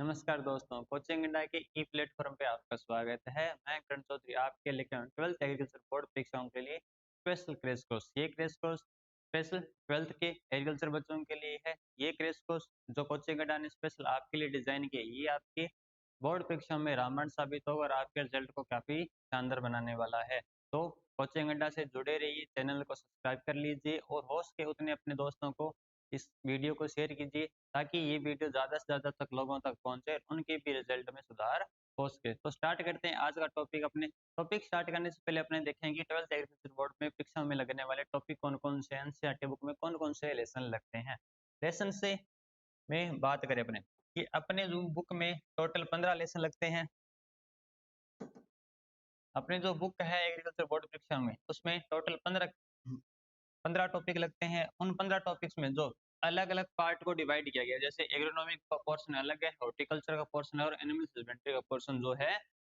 नमस्कार दोस्तों, coaching India के ई प्लेटफॉर्म पे आपका स्वागत है। मैं करण चौधरी आपके लेकर आया हूं 12th एग्रीकल्चर बोर्ड परीक्षाओं के लिए स्पेशल क्रैश कोर्स। ये क्रैश कोर्स स्पेशल 12th के एग्रीकल्चर बच्चों के लिए है। ये क्रैश कोर्स जो कोचिंग इंडिया ने स्पेशल आपके लिए डिजाइन किया, ये आपके बोर्ड परीक्षाओं में रामबाण साबित होगा और आपके रिजल्ट को काफी शानदार बनाने वाला है। तो कोचिंग इंडिया से जुड़े रहिए, चैनल को सब्सक्राइब कर लीजिए और हो सके उतने अपने दोस्तों को इस वीडियो को शेयर कीजिए ताकि ये वीडियो ज़्यादा से ज़्यादा तक लोगों तक पहुंचे और उनके भी रिजल्ट में सुधार हो सके। तो स्टार्ट करते हैं आज का टॉपिक। अपने टॉपिक स्टार्ट करने से पहले अपने देखेंगे 12th एग्रीकल्चर बोर्ड में परीक्षा में लगने वाले टॉपिक कौन कौन से, एनसीईआरटी बुक में कौन कौन से लेसन लगते हैं। लेसन से में बात करें अपने कि अपने जो बुक में टोटल 15 लेसन लगते हैं। अपने जो बुक है एग्रीकल्चर बोर्ड परीक्षा में उसमें टोटल 15 टॉपिक लगते हैं। उन 15 टॉपिक्स में जो अलग अलग पार्ट को डिवाइड किया गया, जैसे एग्रोनॉमी का पोर्शन अलग है, हॉर्टिकल्चर का पोर्शन है और एनिमल हस्बेंड्री का पोर्शन जो है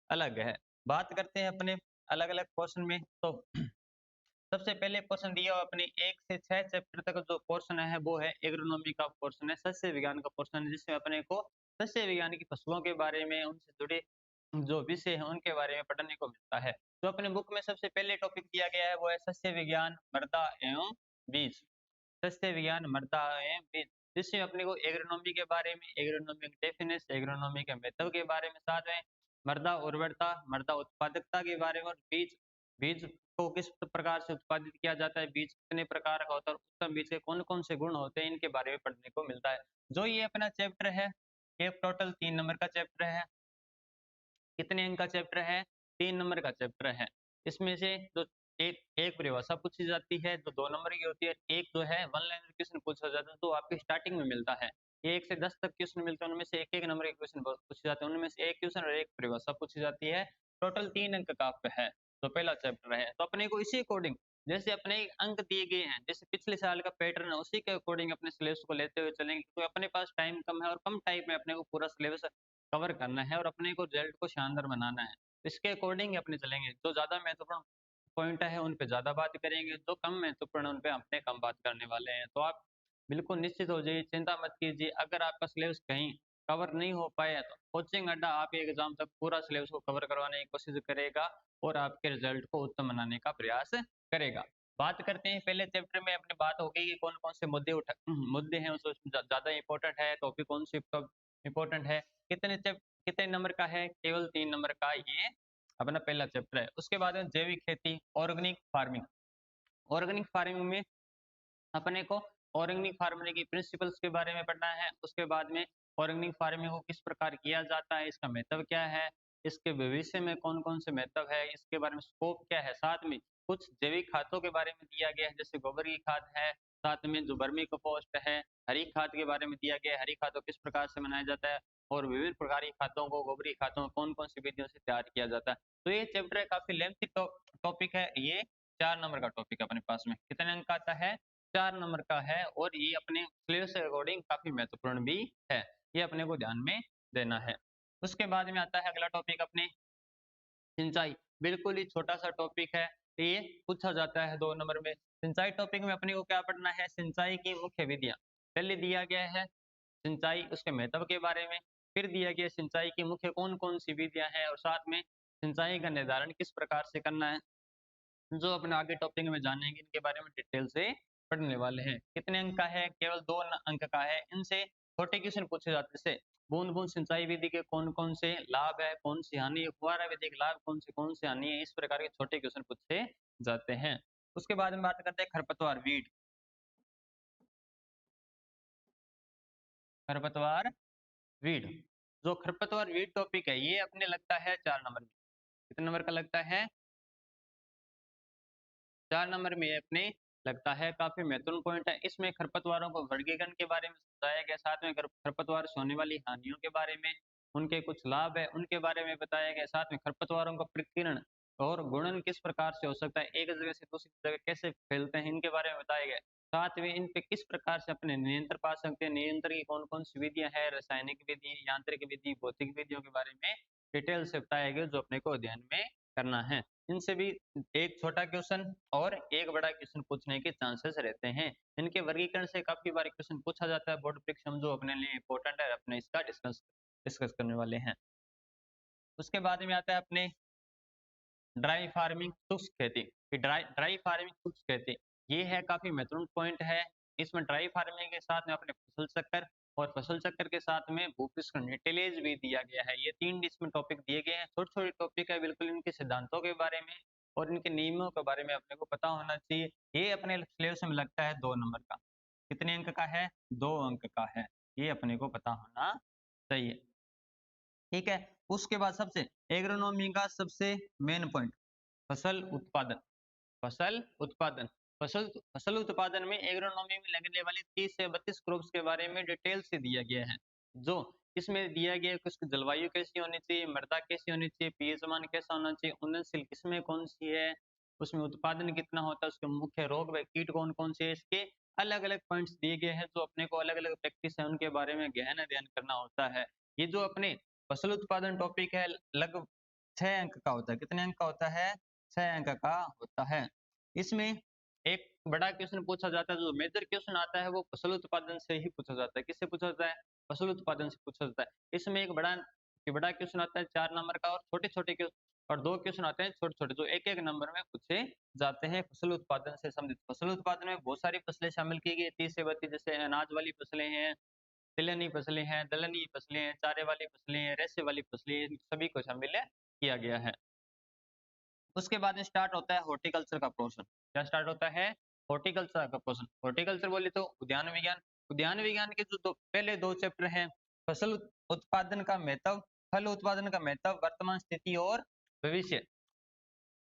अलग है। बात करते हैं अपने अलग अलग पोर्शन में, तो सबसे पहले पोर्शन दिया हुआ अपने 1 से 6 चैप्टर तक जो पोर्शन है वो है एग्रोनॉमी का पोर्शन है, सस्य विज्ञान का पोर्शन है, जिसमें अपने को सस्य विज्ञान की फसलों के बारे में, उनसे जुड़े जो विषय है उनके बारे में पढ़ने को मिलता है। तो अपने बुक में सबसे पहले टॉपिक दिया गया है वो है सस्य विज्ञान, मृदा एवं बीज। सस्य विज्ञान, मृदा एवं बीज, जिसमें अपने को एग्रोनॉमी के बारे में, एग्रोनॉमी डेफिनेशन, एग्रोनॉमी के मेथड के बारे में, साथ में मृदा उर्वरता, मृदा उत्पादकता के बारे में और बीज बीज को किस प्रकार से उत्पादित किया जाता है, बीज कितने प्रकार का होता है और उत्तम बीज के कौन कौन से गुण होते हैं, इनके बारे में पढ़ने को मिलता है। जो ये अपना चैप्टर है ये टोटल 3 नंबर का चैप्टर है। कितने अंक का चैप्टर है? 3 नंबर का चैप्टर है। इसमें से जो एक एक परिभाषा पूछी जाती है जो 2 नंबर की होती है, एक जो है वन लाइनर क्वेश्चन पूछा जाता है तो आपके स्टार्टिंग में मिलता है। ये 1 से 10 तक क्वेश्चन मिलते हैं, उनमें से एक एक नंबर के क्वेश्चन पूछे जाते हैं, उनमें से एक क्वेश्चन और एक परिभाषा पूछी जाती है। टोटल 3 अंक का आपका है जो पहला चैप्टर है। तो अपने को इसी अकॉर्डिंग जैसे अपने अंक दिए गए हैं, जैसे पिछले साल का पैटर्न है उसी के अकॉर्डिंग अपने सिलेबस को लेते हुए चलेंगे, क्योंकि अपने पास टाइम कम है और कम टाइम में अपने को पूरा सिलेबस कवर करना है और अपने को रिजल्ट को शानदार बनाना है। इसके अकॉर्डिंग अपने चलेंगे। जो ज्यादा महत्वपूर्ण पॉइंट है उन पे ज्यादा बात करेंगे, जो कम महत्वपूर्ण उन पे अपने कम बात करने वाले हैं। तो आप बिल्कुल निश्चित हो जाइए, चिंता मत कीजिए। अगर आपका सिलेबस कहीं कवर नहीं हो पाया तो कोचिंग अड्डा आपके एग्जाम तक पूरा सिलेबस को कवर करवाने की कोशिश करेगा और आपके रिजल्ट को उत्तम बनाने का प्रयास करेगा। बात करते हैं पहले चैप्टर में अपनी बात हो गई कि कौन कौन से मुद्दे हैं उसमें ज्यादा इंपॉर्टेंट है, टॉपिक कौन से इंपॉर्टेंट है। कितने नंबर का है? केवल 3 नंबर का ये अपना पहला चैप्टर है। उसके बाद में जैविक खेती, ऑर्गेनिक फार्मिंग। ऑर्गेनिक फार्मिंग में अपने को ऑर्गेनिक फार्मिंग की प्रिंसिपल्स के बारे में पढ़ना है। उसके बाद में ऑर्गेनिक फार्मिंग को किस प्रकार किया जाता है, इसका महत्व क्या है, इसके भविष्य में कौन कौन से महत्व है, इसके बारे में स्कोप क्या है। साथ में कुछ जैविक खादों के बारे में दिया गया है, जैसे गोबर की खाद है, साथ में जो वर्मी कंपोस्ट है, हरी खाद के बारे में दिया गया है, हरी खाद को किस प्रकार से बनाया जाता है और विभिन्न प्रकार की खादों को, गोबरी खादों को कौन कौन सी विधियों से तैयार किया जाता है। तो ये चैप्टर काफी लेंथी टॉपिक है। ये 4 नंबर का टॉपिक अपने पास में कितने अंक आता है? 4 नंबर का है और ये अपने सिलेबस के अकॉर्डिंग काफी महत्वपूर्ण भी है, ये अपने को ध्यान में देना है। उसके बाद में आता है अगला टॉपिक अपने सिंचाई। बिल्कुल ही छोटा सा टॉपिक है, ये पूछा जाता है 2 नंबर में। सिंचाई टॉपिक में अपने को क्या पढ़ना है? सिंचाई की मुख्य विधियां। पहले दिया गया है सिंचाई, उसके महत्व के बारे में, फिर दिया गया सिंचाई की मुख्य कौन कौन सी विधियां हैं और साथ में सिंचाई का निर्धारण किस प्रकार से करना है। जो अपने आगे टॉपिक में जानेंगे इनके बारे में डिटेल से पढ़ने वाले हैं। कितने अंक का है? केवल 2 अंक का है। इनसे छोटे क्वेश्चन पूछे जाते हैं, जैसे बूंद बूंद सिंचाई विधि के कौन कौन से लाभ है, कौन सी हानि है, फुहारा विधि के लाभ कौन से हानि है, इस प्रकार के छोटे क्वेश्चन पूछे जाते हैं। उसके बाद में बात करते हैं खरपतवार वीड। खरपतवार वीड, जो खरपतवार वीड टॉपिक है ये अपने लगता है 4 नंबर में। कितने नंबर का लगता है? 4 नंबर में अपने लगता है। काफी महत्वपूर्ण पॉइंट है। इसमें खरपतवारों को वर्गीकरण के बारे में बताया गया, साथ में खरपतवार से होने वाली हानियों के बारे में, उनके कुछ लाभ है उनके बारे में बताया गया, साथ में खरपतवारों का प्रकीर्णन और गुणन किस प्रकार से हो सकता है, एक जगह से दूसरी जगह कैसे फैलते हैं, इनके बारे में बताया गया। साथ में इन पे किस प्रकार से अपने नियंत्रण पा सकते हैं, नियंत्रण की कौन कौन सी विधियां है, रासायनिक विधि, यांत्रिक विधि, भौतिक विधियों के बारे में डिटेल से बताया गया, जो अपने को अध्ययन में करना है। इनसे भी एक छोटा क्वेश्चन और एक बड़ा क्वेश्चन पूछने के चांसेस रहते हैं। इनके वर्गीकरण से काफी बार क्वेश्चन पूछा जाता है बोर्ड परीक्षा में, जो अपने लिए इंपॉर्टेंट है, अपने इसका डिस्कस करने वाले हैं। उसके बाद में आता है अपने ड्राई फार्मिंग, शुष्क खेती। ड्राई फार्मिंग, शुष्क खेती, ये है काफी महत्वपूर्ण पॉइंट है। इसमें ड्राई फार्मिंग के साथ में अपने फसल चक्कर और फसल चक्कर के साथ में भूपृष्ठ नीटिलेज भी दिया गया है। ये 3 इसमें टॉपिक दिए गए हैं, छोटे छोटे टॉपिक है बिल्कुल, इनके सिद्धांतों के बारे में और इनके नियमों के बारे में अपने को पता होना चाहिए। ये अपने सिलेबस में लगता है 2 नंबर का। कितने अंक का है? 2 अंक का है, ये अपने को पता होना चाहिए। ठीक है, उसके बाद सबसे एग्रोनॉमी का सबसे मेन पॉइंट, फसल उत्पादन। फसल उत्पादन, फसल उत्पादन में एग्रोनॉमी में लगने वाली 30 से 32 क्रॉप्स के बारे में डिटेल से दिया गया है। जो इसमें दिया गया है कि उसकी जलवायु कैसी होनी चाहिए, मृदा कैसी होनी चाहिए, पीएच मान कैसा होना चाहिए, उन्नतशील किस्में कौन सी है, उसमें उत्पादन कितना होता है, उसके मुख्य रोग व कीट कौन कौन से है, इसके अलग अलग पॉइंट्स दिए गए हैं। जो अपने को अलग अलग प्रैक्टिस है उनके बारे में गहन अध्ययन करना होता है। ये जो अपने फसल उत्पादन टॉपिक है लगभग 6 अंक का होता है। कितने अंक का होता है? 6 अंक का होता है। इसमें एक बड़ा क्वेश्चन पूछा जाता है, जो मेजर क्वेश्चन आता है वो फसल उत्पादन से ही पूछा जाता है। किससे पूछा जाता है? फसल उत्पादन से पूछा जाता है। इसमें एक बड़ा क्वेश्चन आता है 4 नंबर का, और छोटे छोटे और 2 क्वेश्चन आते हैं छोटे छोटे, जो एक एक नंबर में पूछे जाते हैं फसल उत्पादन से संबंधित। फसल उत्पादन में बहुत सारी फसलें शामिल की गई, 30 से 32, जैसे अनाज वाली फसलें हैं, तिलहनी फसलें हैं, दलहनी फसलें हैं, चारे वाली फसलें हैं, रेशे वाली फसलें हैं, सभी को शामिल किया गया है। उसके बाद में स्टार्ट होता है हॉर्टिकल्चर का पोर्शन। क्या स्टार्ट होता है? हॉर्टिकल्चर का पोर्शन। हॉर्टिकल्चर बोले तो उद्यान विज्ञान। उद्यान विज्ञान के जो पहले 2 चैप्टर हैं, फसल उत्पादन का महत्व, फल उत्पादन का महत्व, वर्तमान स्थिति और भविष्य।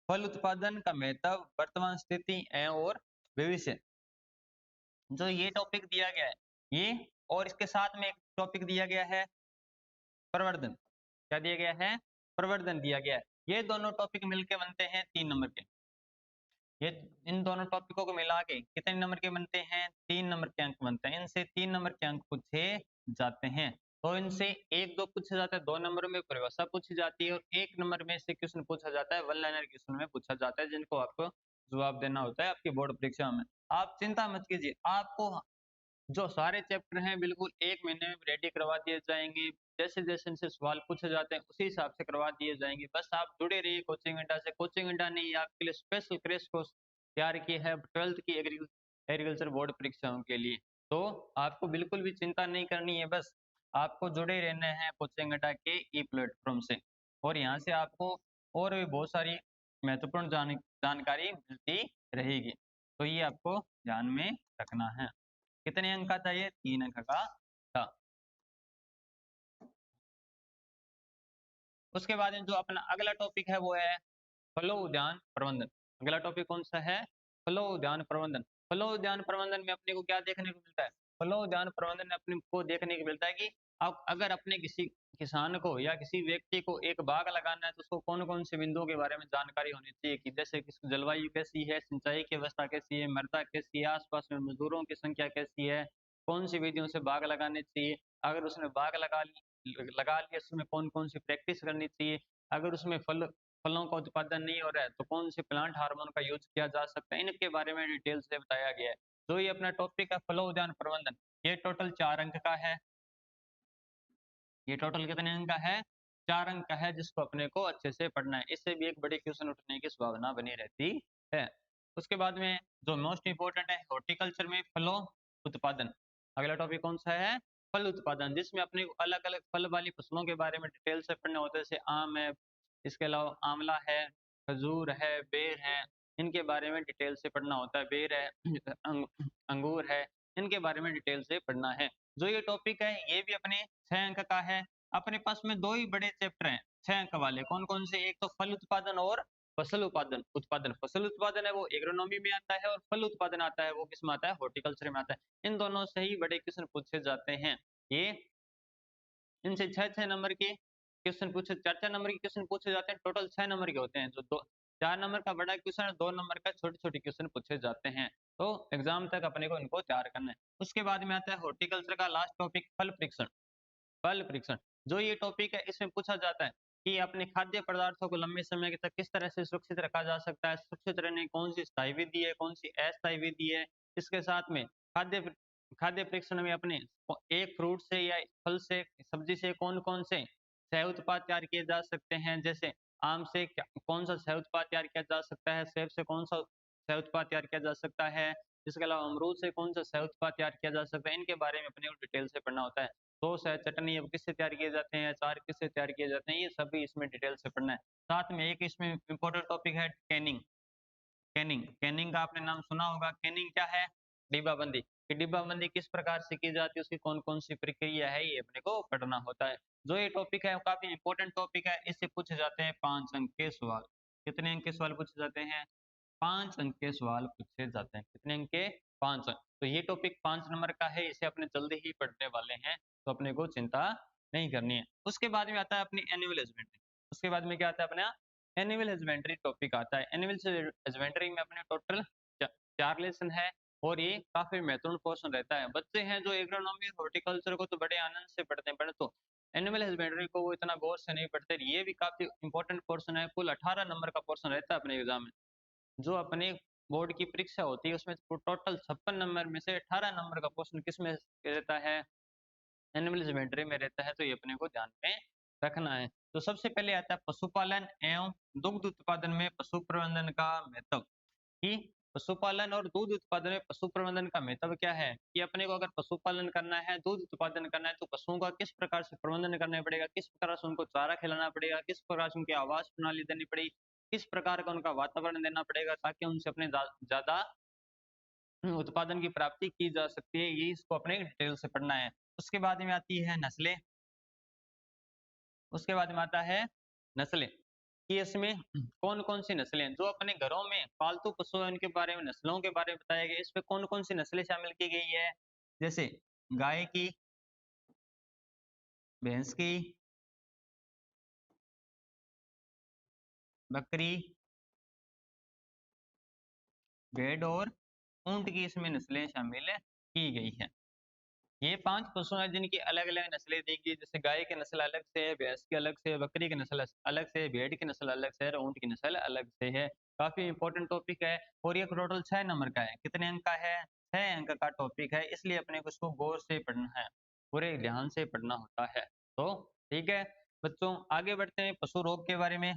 फल उत्पादन का महत्व, वर्तमान स्थिति और भविष्य, जो ये टॉपिक दिया गया है ये, और इसके साथ में एक टॉपिक दिया गया है प्रवर्धन। क्या दिया गया है? प्रवर्धन दिया गया है। ये दोनों टॉपिक मिलके बनते हैं 3 नंबर के। ये इन दोनों टॉपिकों को मिला के कितने नंबर के बनते हैं? 3 नंबर के अंक बनते हैं। इनसे 3 नंबर के अंक पूछे जाते हैं। तो इनसे 1-2 पूछे जाते हैं, 2 नंबर में परिभाषा पूछी जाती है, और 1 नंबर में से क्वेश्चन पूछा जाता है, वन लाइनर क्वेश्चन में पूछा जाता है, जिनको आपको जवाब देना होता है आपकी बोर्ड परीक्षा में। आप चिंता मत कीजिए, आपको जो सारे चैप्टर हैं बिल्कुल 1 महीने में रेडी करवा दिए जाएंगे। जैसे जैसे इनसे सवाल पूछे जाते हैं उसी हिसाब से करवा दिए जाएंगे। बस आप जुड़े रहिए कोचिंग अड्डा से। कोचिंग अड्डा ने आपके लिए स्पेशल क्रैश कोर्स तैयार किया है 12th की एग्रीकल्चर बोर्ड परीक्षाओं के लिए। तो आपको बिल्कुल भी चिंता नहीं करनी है, बस आपको जुड़े रहना है कोचिंग अड्डा के ई प्लेटफॉर्म से, और यहाँ से आपको और भी बहुत सारी महत्वपूर्ण जानकारी मिलती रहेगी। तो ये आपको ध्यान में रखना है। कितने अंक का था ये? 3 अंक का था। उसके बाद में जो अपना अगला टॉपिक है वो है फलो उद्यान प्रबंधन। अगला टॉपिक कौन सा है? फलो उद्यान प्रबंधन। फलो उद्यान प्रबंधन में अपने को क्या देखने को मिलता है? फलो उद्यान प्रबंधन में अपने को देखने को मिलता है कि आप अगर अपने किसी किसान को या किसी व्यक्ति को एक बाग लगाना है, तो उसको कौन कौन से बिंदुओं के बारे में जानकारी होनी चाहिए, कि जैसे कि जलवायु कैसी है, सिंचाई की व्यवस्था कैसी है, मृदा कैसी है, आसपास में मजदूरों की संख्या कैसी है, कौन सी विधियों से बाग लगाने चाहिए, अगर उसने बाग लगा लिया उसमें कौन कौन सी प्रैक्टिस करनी चाहिए, अगर उसमें फलों का उत्पादन नहीं हो रहा है तो कौन से प्लांट हार्मोन का यूज किया जा सकता है, इनके बारे में डिटेल से बताया गया है। तो ये अपना टॉपिक है फलो उद्यान प्रबंधन। ये टोटल 4 अंक का है। ये टोटल कितने अंक का है? 4 अंक का है, जिसको अपने को अच्छे से पढ़ना है। इससे भी एक बड़े क्वेश्चन उठने की संभावना बनी रहती है। उसके बाद में जो मोस्ट इंपोर्टेंट है हॉर्टिकल्चर में फलों उत्पादन। अगला टॉपिक कौन सा है? फल उत्पादन, जिसमें अपने को अलग अलग फल वाली फसलों के बारे में डिटेल से पढ़ना होता है, जैसे आम है, इसके अलावा आंवला है, खजूर है, बेर है, इनके बारे में डिटेल से पढ़ना होता है। बेर है, अंगूर है, इनके बारे में डिटेल से पढ़ना है। जो ये टॉपिक है ये भी अपने 6 अंक का है। अपने पास में 2 ही बड़े चैप्टर हैं 6 अंक वाले, कौन कौन से? एक तो फल उत्पादन और फसल उत्पादन। फसल उत्पादन है वो एग्रोनॉमी में आता है, और फल उत्पादन आता है वो किस में आता है? हॉर्टिकल्चर में आता है। इन दोनों से ही बड़े क्वेश्चन पूछे जाते हैं। ये इनसे 6-6 नंबर के क्वेश्चन पूछे, 4-4 नंबर के क्वेश्चन पूछे जाते हैं। टोटल 6 नंबर के होते हैं। जो 4 नंबर का बड़ा क्वेश्चन है, 2 नंबर का छोटे छोटे क्वेश्चन पूछे जाते हैं। तो एग्जाम तक अपने को इनको तैयार करना है। उसके बाद में आता है हॉर्टिकल्चर का लास्ट टॉपिक फल परीक्षण। फल परीक्षण जो ये टॉपिक है, इसमें पूछा जाता है कि अपने खाद्य पदार्थों को लंबे समय तक किस तरह से सुरक्षित रखा जा सकता है। सुरक्षित रहने कौन सी स्थायी विधि है, कौन सी अस्थायी विधि है। इसके साथ में खाद्य खाद्य परीक्षण में अपने एक फ्रूट से या फल से सब्जी से कौन कौन से सह उत्पाद तैयार किए जा सकते हैं, जैसे आम से कौन सा सह उत्पाद तैयार किया जा सकता है, सेब से कौन सा सह उत्पाद तैयार किया जा सकता है, इसके अलावा अमरूद से कौन सा सह उत्पाद तैयार किया जा सकता है, इनके बारे में अपने को डिटेल से पढ़ना होता है। सॉस है, चटनी अब किससे तैयार किए जाते हैं, अचार किससे तैयार किए जाते हैं, ये सभी इसमें डिटेल से पढ़ना है। साथ में एक इसमें इंपॉर्टेंट टॉपिक है कैनिंग। कैनिंग कैनिंग का आपने नाम सुना होगा। कैनिंग क्या है? डिब्बाबंदी। कि डिब्बाबंदी किस प्रकार से की जाती है, उसकी कौन कौन सी प्रक्रिया है, ये अपने को पढ़ना होता है। जो ये टॉपिक है वो काफी इंपॉर्टेंट टॉपिक है, इससे पूछे जाते हैं 5 अंक के सवाल। कितने अंक के सवाल पूछे जाते हैं? 5 अंक के सवाल पूछे जाते हैं। कितने अंक के? 5 अंक। तो ये टॉपिक 5 नंबर का है, इसे अपने जल्दी ही पढ़ने वाले हैं, तो अपने को चिंता नहीं करनी है। उसके बाद में आता है अपनी एनुअल हस्बेंड्री। उसके बाद में क्या आता है अपना? एनुअल हस्बेंड्री टॉपिक आता है। एनुअल हस्बेंड्री में अपने टोटल 4 लेसन है और ये काफी महत्वपूर्ण पोर्शन रहता है। बच्चे हैं जो एग्रोनॉमी और हॉर्टिकल्चर को तो बड़े आनंद से पढ़ते हैं, परंतु एनिमल हस्बेंड्री को वो इतना गौर से नहीं पढ़ते। ये भी काफी इंपॉर्टेंट पोर्शन है, कुल 18 नंबर का पोर्शन रहता है अपने एग्जाम में। जो अपने बोर्ड की परीक्षा होती है उसमें टोटल 56 नंबर में से 18 नंबर का क्वेश्चन किस में रहता है? एनिमल हस्बेंड्री में रहता है, तो ये अपने को ध्यान में रखना है। तो सबसे पहले आता है पशुपालन एवं दुग्ध उत्पादन में पशु प्रबंधन का महत्व। कि पशुपालन और दूध उत्पादन में पशु प्रबंधन का महत्व क्या है, कि अपने को अगर पशुपालन करना है, दूध उत्पादन करना है, तो पशुओं का किस प्रकार से प्रबंधन करना पड़ेगा, किस प्रकार से उनको चारा खिलाना पड़ेगा, किस प्रकार से उनकी आवास प्रणाली देनी पड़ेगी, किस प्रकार का उनका वातावरण देना पड़ेगा, ताकि उनसे अपने ज्यादा उत्पादन की प्राप्ति की जा सकती है। ये इसको अपने डिटेल से पढ़ना है। उसके बाद में आती है नस्लें। उसके बाद में आता है नस्लें, कि इसमें कौन कौन सी नस्लें हैं जो अपने घरों में पालतू पशु हैं, उनके बारे में नस्लों के बारे में बताया गया। इसमें कौन कौन सी नस्लें शामिल की गई है, जैसे गाय की, भैंस की, बकरी, भेड़ और ऊंट की इसमें नस्लें शामिल की गई है। ये 5 पशु हैं जिनकी अलग अलग नस्लें दी गई, जैसे गाय की नस्ल अलग से है, भैंस की अलग से है, बकरी की नस्ल अलग से है, भेड़ की नस्ल अलग से है, ऊंट की नस्ल अलग से है। काफी इंपॉर्टेंट टॉपिक है और ये टोटल 6 नंबर का है। कितने अंक का है? 6 अंक का टॉपिक है, इसलिए अपने को इसको गौर से पढ़ना है, पूरे ध्यान से पढ़ना होता है। तो ठीक है बच्चों, आगे बढ़ते हैं पशु रोग के बारे में।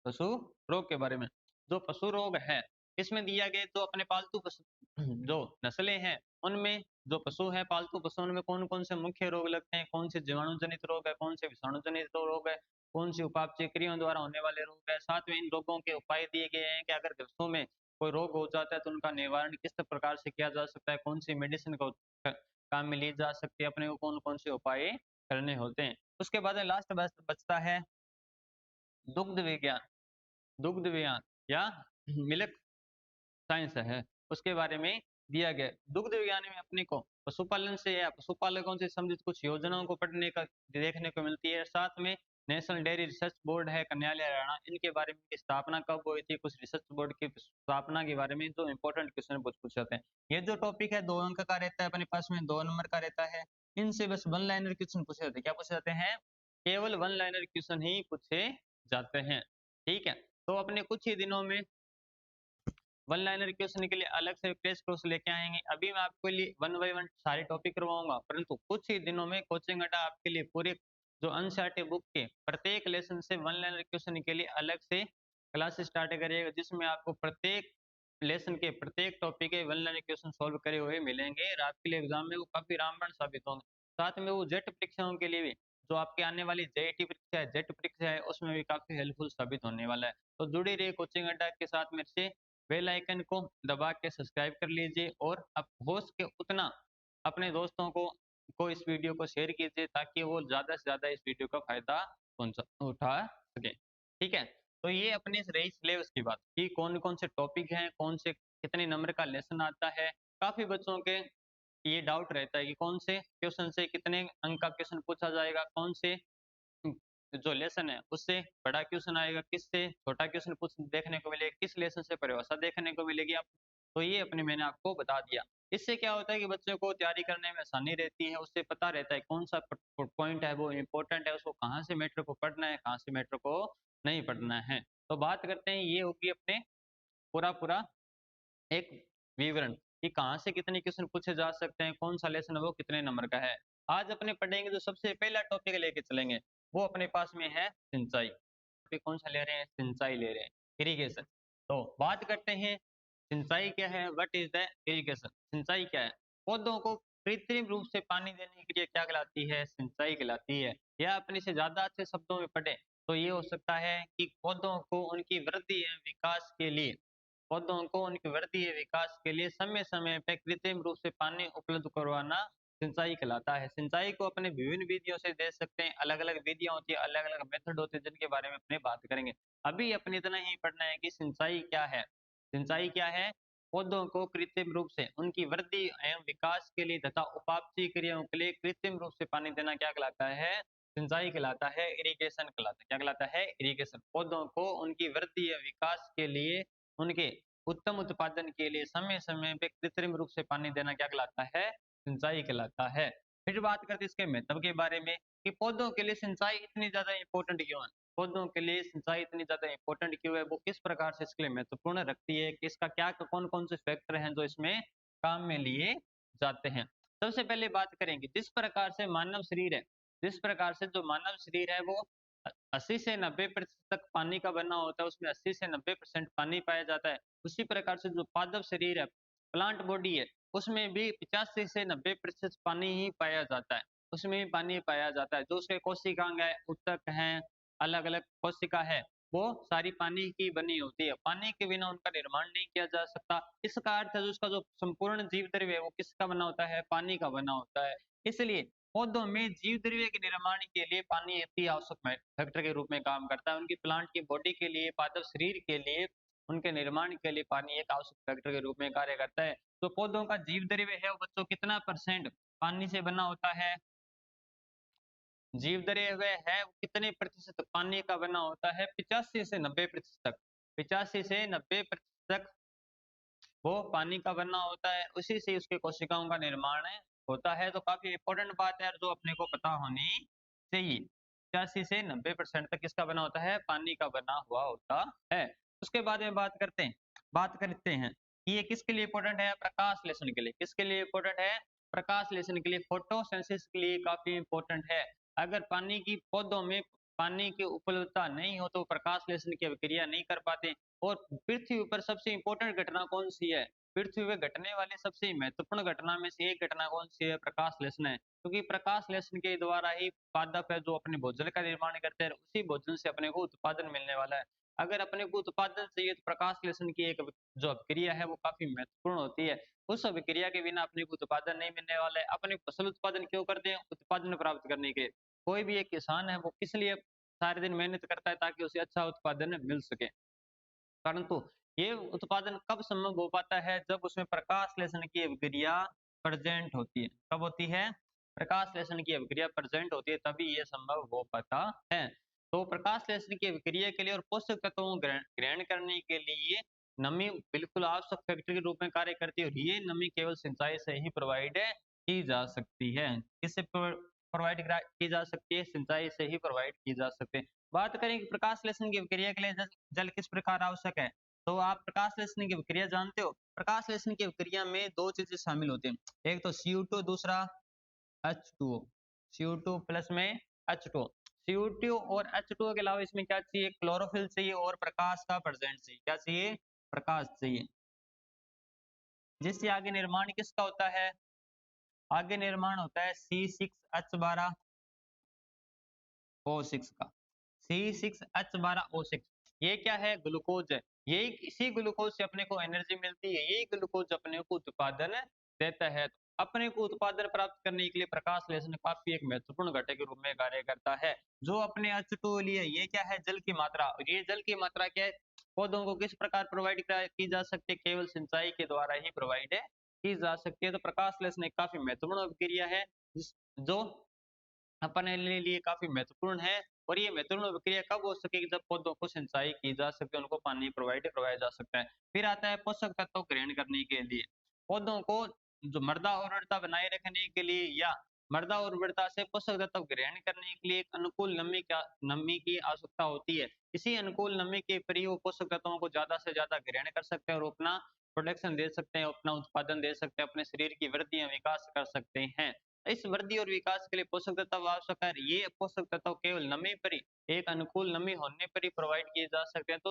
पशु रोग के बारे में, जो पशु रोग है इसमें दिया गया, तो अपने पालतू पशु जो नस्लें हैं उनमें जो पशु है पालतू पशु, उनमें कौन कौन से मुख्य रोग लगते हैं, कौन से जीवाणु जनित रोग है, कौन से विषाणु जनित रोग है, कौन सी उपापचय क्रियाओं द्वारा होने वाले रोग है। साथ में इन रोगों के उपाय दिए गए हैं कि अगर पशुओं में कोई रोग हो जाता है तो उनका निवारण किस प्रकार से किया जा सकता है, कौन सी मेडिसिन को काम में ली जा सकती है, अपने को कौन कौन से उपाय करने होते हैं। उसके बाद लास्ट बचता है दुग्ध विज्ञान। दुग्ध विज्ञान या मिल्क साइंस है, उसके बारे में दिया गया। दुग्ध विज्ञान में अपने को पशुपालन से या पशुपालकों से संबंधित कुछ योजनाओं को पढ़ने का देखने को मिलती है। साथ में नेशनल डेयरी रिसर्च बोर्ड है कन्यालय हरियाणा, इनके बारे में स्थापना कब हुई थी, कुछ रिसर्च बोर्ड की स्थापना के बारे में जो इंपॉर्टेंट क्वेश्चन पूछ जाते हैं। ये जो टॉपिक है 2 अंक का रहता है, अपने पास में 2 नंबर का रहता है। इनसे बस वन लाइनर क्वेश्चन पूछे जाते हैं। क्या पूछे जाते हैं? केवल वन लाइनर क्वेश्चन ही पूछे जाते हैं। ठीक है, तो अपने कुछ ही दिनों में वन लाइनर क्वेश्चन के लिए अलग से टेस्ट कोर्स लेके आएंगे। अभी मैं आपके लिए वन बाय वन सारे टॉपिक करवाऊंगा, परंतु कुछ ही दिनों में कोचिंग अड्डा आपके लिए पूरे जो एनसीईआरटी बुक के प्रत्येक लेसन से वन लाइनर क्वेश्चन के लिए अलग से क्लास स्टार्ट करेगा, जिसमें आपको प्रत्येक लेसन के प्रत्येक टॉपिक के वन लाइनर क्वेश्चन सॉल्व करे हुए मिलेंगे और आपके लिए एग्जाम में वो काफी रामबाण साबित होंगे। साथ में वो जेट परीक्षाओं के लिए भी, जो आपके आने वाली जेईटी परीक्षा है, जेट परीक्षा है, उसमें भी काफी हेल्पफुल साबित होने वाला है। तो जुड़े रहिए कोचिंग अड्डा के साथ मेरे से, बेल आइकन को दबा के सब्सक्राइब कर लीजिए और अब हो सके उतना अपने दोस्तों को इस वीडियो को शेयर कीजिए, ताकि वो ज्यादा से ज्यादा इस वीडियो का फायदा उठा सके। ठीक है, तो ये अपने रही सिलेबस की बात कि कौन कौन से टॉपिक हैं, कौन से कितने नंबर का लेसन आता है। काफी बच्चों के ये डाउट रहता है कि कौन से क्वेश्चन से कितने अंक का क्वेश्चन पूछा जाएगा, कौन से जो लेसन है उससे बड़ा क्वेश्चन आएगा, किससे छोटा क्वेश्चन कुछ देखने को मिलेगा, किस लेसन से परिभाषा देखने को मिलेगी आप। तो ये अपने मैंने आपको बता दिया। इससे क्या होता है कि बच्चों को तैयारी करने में आसानी रहती है, उससे पता रहता है कौन सा पॉइंट है वो इम्पोर्टेंट है, उसको कहाँ से मैटर को पढ़ना है, कहाँ से मैटर को नहीं पढ़ना है। तो बात करते हैं, ये होगी अपने पूरा पूरा एक विवरण कि कहाँ से कितने क्वेश्चन पूछे जा सकते हैं, कौन सा लेसन है वो कितने नंबर का है। आज अपने पढ़ेंगे जो सबसे पहला टॉपिक लेके चलेंगे वो अपने पास में है सिंचाई। टॉपिक कौन सा ले रहे हैं? सिंचाई ले रहे हैं, इरिगेशन। तो बात करते हैं सिंचाई क्या है, व्हाट इज द इरिगेशन। सिंचाई क्या है? पौधों को कृत्रिम रूप से पानी देने के लिए क्या कहलाती है? सिंचाई कहलाती है। या अपने से ज्यादा अच्छे शब्दों में पढ़े तो ये हो सकता है कि पौधों को उनकी वृद्धि एवं विकास के लिए, पौधों को उनकी वृद्धि एवं विकास के लिए समय समय पर कृत्रिम रूप से पानी उपलब्ध करवाना सिंचाई कहलाता है। सिंचाई को अपने विभिन्न विधियों से दे सकते हैं, अलग अलग विधियां होती है, अलग अलग मेथड होते हैं जिनके बारे में अपने बात करेंगे। अभी अपने इतना ही पढ़ना है कि सिंचाई क्या है। सिंचाई क्या है? पौधों को कृत्रिम रूप से उनकी वृद्धि एवं विकास के लिए तथा उपापचय क्रियाओं के लिए कृत्रिम रूप से पानी देना क्या कहलाता है? सिंचाई कहलाता है, इरिगेशन कहलाता है। क्या कहलाता है? इरिगेशन। पौधों को उनकी वृद्धि एवं विकास के लिए, उनके उत्तम उत्पादन के लिए समय समय पे कृत्रिम रूप से पानी देना क्या कहलाता है? सिंचाई कहलाता है। फिर बात करते हैं इसके महत्व के बारे में कि पौधों के लिए सिंचाई इतनी ज्यादा इंपॉर्टेंट क्यों है। पौधों के लिए सिंचाई इतनी ज्यादा इंपॉर्टेंट क्यों है, वो किस प्रकार से इसके लिए महत्वपूर्ण रखती है, कि इसका क्या कौन कौन से फैक्टर हैं जो इसमें काम में लिए जाते हैं। सबसे पहले बात करेंगे जिस प्रकार से मानव शरीर है, जिस प्रकार से जो मानव शरीर है वो 80 से 90% तक पानी का बना होता है, उसमें 80 से 90% पानी पाया जाता है। उसी प्रकार से जो पादप शरीर है, प्लांट बॉडी है, उसमें भी 85 से 90% पानी ही पाया जाता है, उसमें भी पानी पाया जाता है। जो उसके कोशिकांग है, ऊतक हैं, अलग अलग कोशिका है, वो सारी पानी की बनी होती है। पानी के बिना उनका निर्माण नहीं किया जा सकता। इसका अर्थ है जो उसका जो संपूर्ण जीव द्रव्य है वो किसका बना होता है? पानी का बना होता है। इसलिए पौधों में जीव द्रव्य के निर्माण के लिए पानी अति आवश्यक फैक्टर के रूप में काम करता है। उनकी प्लांट की बॉडी के लिए, पादप शरीर के लिए, उनके निर्माण के लिए पानी एक आवश्यक फैक्टर के रूप में कार्य करता है। तो पौधों का जीव द्रव्य है वो बच्चों कितना परसेंट पानी से बना होता है? जीव द्रव्य है वो कितने प्रतिशत पानी का बना होता है? 85 से 90% तक। 85 से 90% तक वो पानी का बना होता है, उसी से उसके कोशिकाओं का निर्माण होता है। तो काफी इंपॉर्टेंट बात है जो अपने को पता होनी चाहिए। 85 से 90% तक किसका बना होता है? पानी का बना हुआ होता है। उसके बाद में बात करते हैं कि ये किसके लिए इंपॉर्टेंट है? प्रकाश लेसन के लिए। किसके लिए इंपॉर्टेंट है? प्रकाश लेसन के लिए, फोटोसिंथेसिस के लिए काफी इंपॉर्टेंट है। अगर पानी की पौधों में पानी की उपलब्धता नहीं हो तो प्रकाश लेसन की अभिक्रिया नहीं कर पाते। और पृथ्वी पर सबसे इंपॉर्टेंट घटना कौन सी है? पृथ्वी पर घटने वाली सबसे महत्वपूर्ण घटना में से एक घटना कौन सी है? प्रकाश लेसन है। क्योंकि प्रकाश लेसन के द्वारा ही पादप है जो अपने भोजन का निर्माण करते हैं, उसी भोजन से अपने को उत्पादन मिलने वाला है। अगर अपने को उत्पादन चाहिए तो प्रकाश लेसन की एक जो अभिक्रिया है वो काफी महत्वपूर्ण होती है। उस अभिक्रिया के बिना अपने को उत्पादन नहीं मिलने वाला है। अपने फसल उत्पादन क्यों करते हैं? उत्पादन प्राप्त करने के लिए। कोई भी एक किसान है वो किस लिए सारे दिन मेहनत करता है? ताकि उसे अच्छा उत्पादन मिल सके। परंतु ये उत्पादन कब संभव हो पाता है? जब उसमें प्रकाश लेसन की अभिक्रिया प्रेजेंट होती है। कब होती है? प्रकाश लेसन की अभिक्रिया प्रेजेंट होती है, तभी ये संभव हो पाता है। तो प्रकाश लेसन की अभिक्रिया के लिए और पोषक तत्वों को ग्रहण ग्रहण करने के लिए नमी बिल्कुल आवश्यक फैक्टर के रूप में कार्य करती है। और ये नमी केवल सिंचाई से ही प्रोवाइड की जा सकती है। किससे प्रोवाइड की जा सकती है? सिंचाई से ही प्रोवाइड की जा सकती है। बात करें कि प्रकाश लेसन की अभिक्रिया के लिए जल किस प्रकार आवश्यक है, तो आप प्रकाश लेसन की अभिक्रिया जानते हो। प्रकाश लेसन की अभिक्रिया में दो चीजें शामिल होती हैं, एक तो CO2, दूसरा H2O। CO2 प्लस में H2O। CO2 और H2O के अलावा इसमें क्या चाहिए? क्लोरोफिल चाहिए और प्रकाश का प्रेजेंट चाहिए। क्या चाहिए? प्रकाश चाहिए। जिससे आगे निर्माण किसका होता है? आगे निर्माण होता है C6H12O6 का। C6H12O6 ये क्या है? ग्लूकोज है। ये इसी ग्लूकोज से अपने को एनर्जी मिलती है, यही ग्लूकोज अपने को उत्पादन देता है। अपने को उत्पादन प्राप्त करने के लिए प्रकाश लेसन काफी एक महत्वपूर्ण घटक के रूप में कार्य करता है। जो अपने H2O लिए, ये क्या है? जल की मात्रा। और ये जल की मात्रा क्या है? पौधों को किस प्रकार प्रोवाइड की जा सकती है? केवल सिंचाई के द्वारा ही प्रोवाइड की जा सकती है। तो प्रकाश लेसन एक काफी महत्वपूर्ण अभिक्रिया है जो अपने लिए काफी महत्वपूर्ण है। और ये महत्वपूर्ण प्रक्रिया कब हो सकेगी? जब पौधों को सिंचाई की जा सके, उनको पानी प्रोवाइड करवाया जा सकता है। फिर आता है पोषक तत्व ग्रहण करने के लिए। पौधों को जो मृदा उर्वरता बनाए रखने के लिए या मृदा उर्वरता से पोषक तत्व ग्रहण करने के लिए एक अनुकूल नमी की आवश्यकता होती है। इसी अनुकूल नमी के प्रयोग पोषक तत्वों को ज्यादा से ज्यादा ग्रहण कर सकते हैं और अपना प्रोडक्शन दे सकते हैं, अपना उत्पादन दे सकते हैं, अपने शरीर की वृद्धि या विकास कर सकते हैं। इस वृद्धि और विकास के लिए पोषक तत्व आवश्यक है। ये पोषक तत्व केवल नमी पर ही, एक अनुकूल नमी होने पर ही प्रोवाइड किए जा सकते हैं।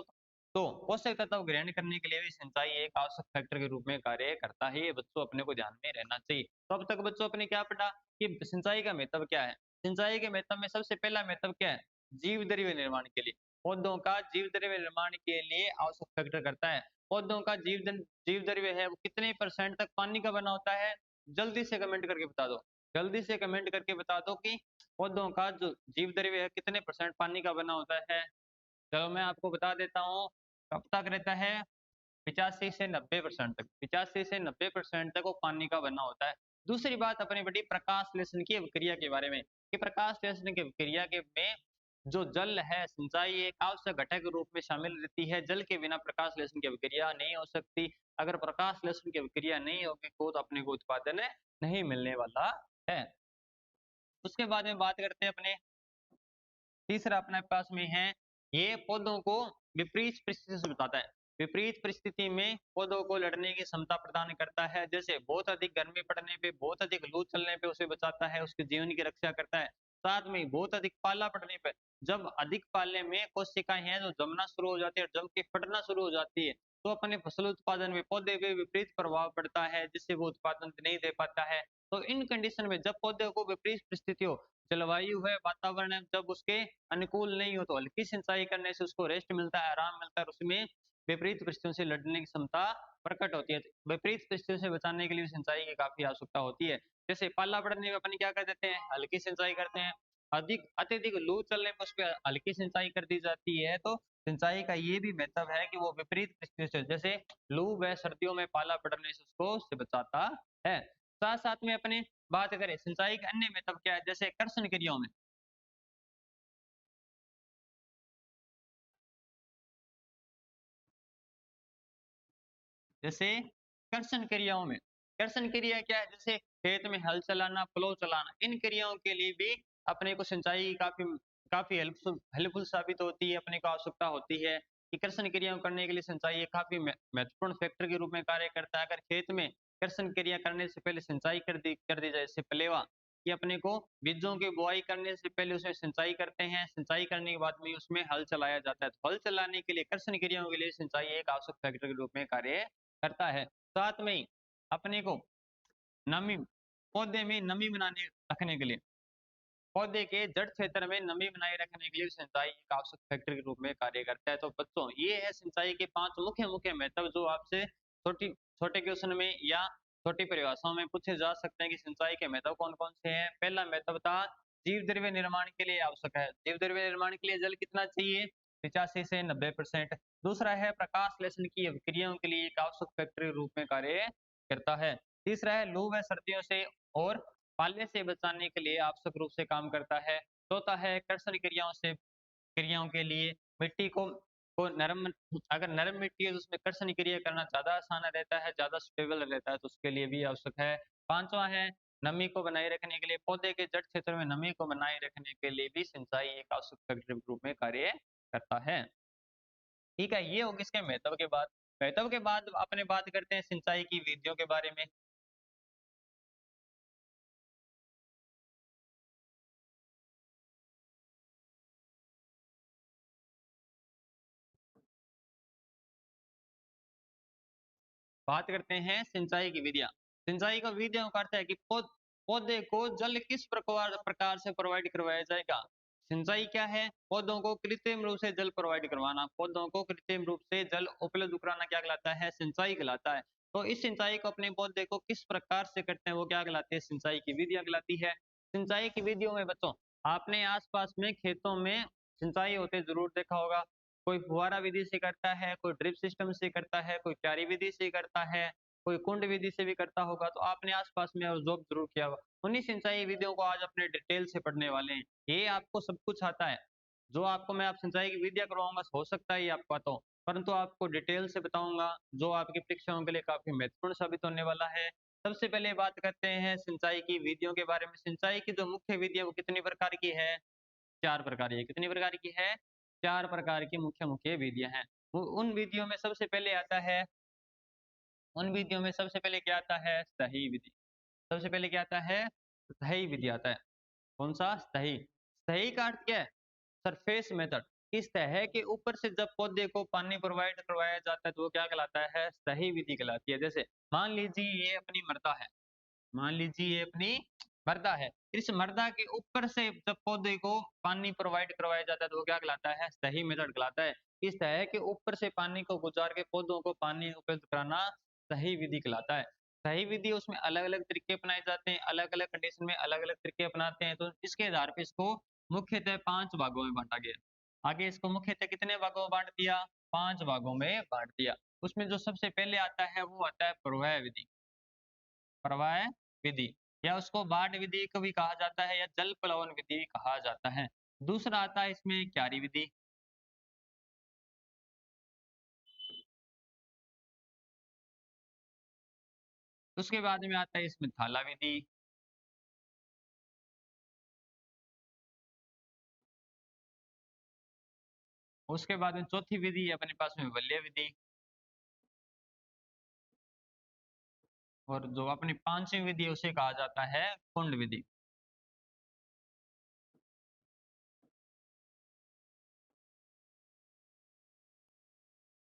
तो पोषक तत्व ग्रहण करने के लिए भी सिंचाई एक आवश्यक फैक्टर के रूप में कार्य करता है। ये बच्चों अपने को ध्यान में रहना चाहिए। तो अब तक बच्चों अपने क्या पढ़ा कि सिंचाई का महत्व क्या है। सिंचाई के महत्व में सबसे पहला महत्व क्या है, जीव द्रव्य निर्माण के लिए, पौधों का जीव द्रव्य निर्माण के लिए आवश्यक फैक्टर करता है। पौधों का जीव द्रव्य है वो कितने परसेंट तक पानी का बना होता है, जल्दी से कमेंट करके बता दो, जल्दी से कमेंट करके बता दो कि पौधों का जो जीव द्रव्य है कितने परसेंट पानी का बना होता है। चलो मैं आपको बता देता हूँ, कब तक रहता है, 85 से 90% तक, 85 से 90% तक वो पानी का बना होता है। दूसरी बात अपनी बड़ी प्रकाश संश्लेषण की अभिक्रिया के बारे में, कि प्रकाश संश्लेषण की अभिक्रिया के में जो जल है, सिंचाई एक आवश्यक घटक के रूप में शामिल रहती है। जल के बिना प्रकाश संश्लेषण की अभिक्रिया नहीं हो सकती। अगर प्रकाश संश्लेषण की अभिक्रिया नहीं होगी तो अपने को उत्पादन नहीं मिलने वाला है। उसके बाद में बात करते हैं अपने तीसरा अपने पास में है, ये पौधों को विपरीत परिस्थिति से बताता है। विपरीत परिस्थिति में पौधों को लड़ने की क्षमता प्रदान करता है। जैसे बहुत अधिक गर्मी पड़ने पे, बहुत अधिक लू चलने पे उसे बचाता है, उसके जीवन की रक्षा करता है। साथ में बहुत अधिक पाला पड़ने पे, जब अधिक पाले में कोशिकाएं हैं जो जमना शुरू हो जाती है और जम के फटना शुरू हो जाती है, तो अपने फसल उत्पादन में पौधे पे विपरीत प्रभाव पड़ता है, जिससे वो उत्पादन नहीं दे पाता है। तो इन कंडीशन में जब पौधे को विपरीत परिस्थिति हो, जलवायु है, वातावरण है, जब उसके अनुकूल नहीं हो, तो हल्की सिंचाई करने से उसको रेस्ट मिलता है, आराम मिलता है और उसमें विपरीत परिस्थितियों से लड़ने की क्षमता प्रकट होती है। विपरीत परिस्थितियों से बचाने के लिए सिंचाई की काफी आवश्यकता होती है। जैसे पाला पड़ने में अपन क्या कर देते हैं, हल्की सिंचाई करते हैं। अधिक अत्यधिक लू चलने पर उस पर हल्की सिंचाई कर दी जाती है। तो सिंचाई का ये भी महत्व है कि वो विपरीत परिस्थितियों से, जैसे लू व सर्दियों में पाला पड़ने से उसको उससे बचाता है। साथ साथ में अपने बात करें सिंचाई के अन्य महत्व क्या है, जैसे कर्षण क्रियाओं में, जैसे कर्षण क्रियाओं में, कर्षण क्रिया क्या है, जैसे खेत में हल चलाना, प्लो चलाना, इन क्रियाओं के लिए भी अपने को सिंचाई काफी काफी हेल्पफुल साबित होती है, अपने को आवश्यकता होती है कि कर्षण क्रियाओं करने के लिए सिंचाई एक काफी महत्वपूर्ण फैक्टर के रूप में कार्य करता है। अगर खेत में कर्षण क्रिया करने से पहले सिंचाई कर दी जाए, इससे पहलेवा कि अपने को बीजों की बुआई करने से पहले उसमें सिंचाई करते हैं, सिंचाई करने के बाद में उसमें हल चलाया जाता है। तो हल चलाने के लिए कर्षण क्रियाओं के लिए सिंचाई एक आवश्यक फैक्टर के रूप में कार्य करता है। साथ में ही अपने को नमी, पौधे में नमी बनाने रखने के लिए, पौधे के जड़ क्षेत्र में नमी बनाए रखने के लिए सिंचाई एक आवश्यक फैक्टर के रूप में कार्य करता है। तो बच्चों ये है सिंचाई के 5 मुख्य मुख्य महत्व, जो आपसे छोटे क्वेश्चन में या छोटी परिभाषाओं में पूछे जा सकते हैं कि सिंचाई के महत्व कौन कौन से हैं। पहला महत्व था जीव द्रव्य निर्माण के लिए आवश्यक है। जीव द्रव्य निर्माण के लिए जल कितना चाहिए, 85 से 90%। दूसरा है प्रकाश संश्लेषण की अभिक्रियाओं के लिए एक आवश्यक फैक्टर के रूप में कार्य करता है। तीसरा है लू व सर्दियों से और पाले से बचाने के लिए आवश्यक रूप से काम करता है। चौथा है कर्षण क्रियाओं के लिए मिट्टी को नरम, अगर नरम मिट्टी है तो उसमें कर्षण क्रिया करना ज्यादा आसान रहता है, ज्यादा स्टेबल रहता है, तो उसके लिए भी आवश्यक है। पांचवा है नमी को बनाए रखने के लिए, पौधे के जड़ क्षेत्र में नमी को बनाए रखने के लिए भी सिंचाई एक आवश्यक फैक्टर के रूप में कार्य करता है। ठीक है, ये होगी इसके महत्व के बाद। महत्व के बाद अपने बात करते हैं सिंचाई की विधियों के बारे में। बात करते हैं सिंचाई की विधियां। सिंचाई का विधियों का अर्थ है कि पौधे को जल किस प्रकार से प्रोवाइड करवाया जाएगा। सिंचाई क्या है, पौधों को कृत्रिम रूप से जल प्रोवाइड करवाना, पौधों को कृत्रिम रूप से जल उपलब्ध कराना क्या कहलाता है, सिंचाई कहलाता है। तो इस सिंचाई को अपने पौधे को किस प्रकार से करते हैं वो क्या कहलाते हैं, सिंचाई की विधियां कहलाती है। सिंचाई की विधियों में बच्चों आपने आसपास में खेतों में सिंचाई होते जरूर देखा होगा। कोई फुहारा विधि से करता है, कोई ड्रिप सिस्टम से करता है, कोई क्यारी विधि से करता है, कोई कुंड विधि से भी करता होगा। तो आपने आसपास में ऑब्जर्व जरूर किया होगा। उन्हीं सिंचाई विधियों को आज अपने डिटेल से पढ़ने वाले हैं। ये आपको सब कुछ आता है, जो आपको मैं आप सिंचाई की विधियां करवाऊंगा हो सकता है ये आपको आता हो, परंतु आपको डिटेल से बताऊंगा जो आपकी परीक्षाओं के लिए काफी महत्वपूर्ण साबित होने वाला है। सबसे पहले बात करते हैं सिंचाई की विधियों के बारे में। सिंचाई की जो मुख्य विधि है वो कितनी प्रकार की है, 4 प्रकार की है। कितनी प्रकार की है, 4 प्रकार की मुख्य मुख्य विधियां हैं। उन विधियों में सबसे पहले आता है उन विधियों में सबसे पहले क्या आता है? सही विधि। सबसे पहले क्या आता है? सही विधि आता है। कौन सा? सही। सही का अर्थ क्या है? Surface method. इस सतह के ऊपर से जब पौधे को पानी प्रोवाइड करवाया जाता है तो वो क्या कहलाता है? सही विधि कहलाती है। जैसे मान लीजिए ये अपनी मृदा है, मान लीजिए ये अपनी मृदा है, इस मृदा के ऊपर से जब पौधे को पानी प्रोवाइड करवाया जाता है तो वो क्या कहलाता है? सही मेथड कहलाता है। इस सतह के ऊपर से पानी को गुजार के पौधों को पानी उपलब्ध कराना सही विधि कहलाता है। सही विधि उसमें अलग अलग तरीके अपनाए जाते हैं, अलग अलग कंडीशन में अलग अलग तरीके अपनाते हैं, तो इसके आधार पर इसको मुख्यतः 5 भागों में बांटा गया। आगे इसको मुख्यतः कितने भागों में बांट दिया? 5 भागों में बांट दिया। उसमें जो सबसे पहले आता है वो आता है प्रवाह विधि। प्रवाह विधि या उसको बाढ़ विधि को भी कहा जाता है या जल प्लवन विधि कहा जाता है। दूसरा आता है इसमें क्यारी विधि। उसके बाद में आता है इसमें थाला विधि। उसके बाद में चौथी विधि है अपने पास में वलय विधि। और जो अपनी पांचवी विधि है उसे कहा जाता है कुंड विधि।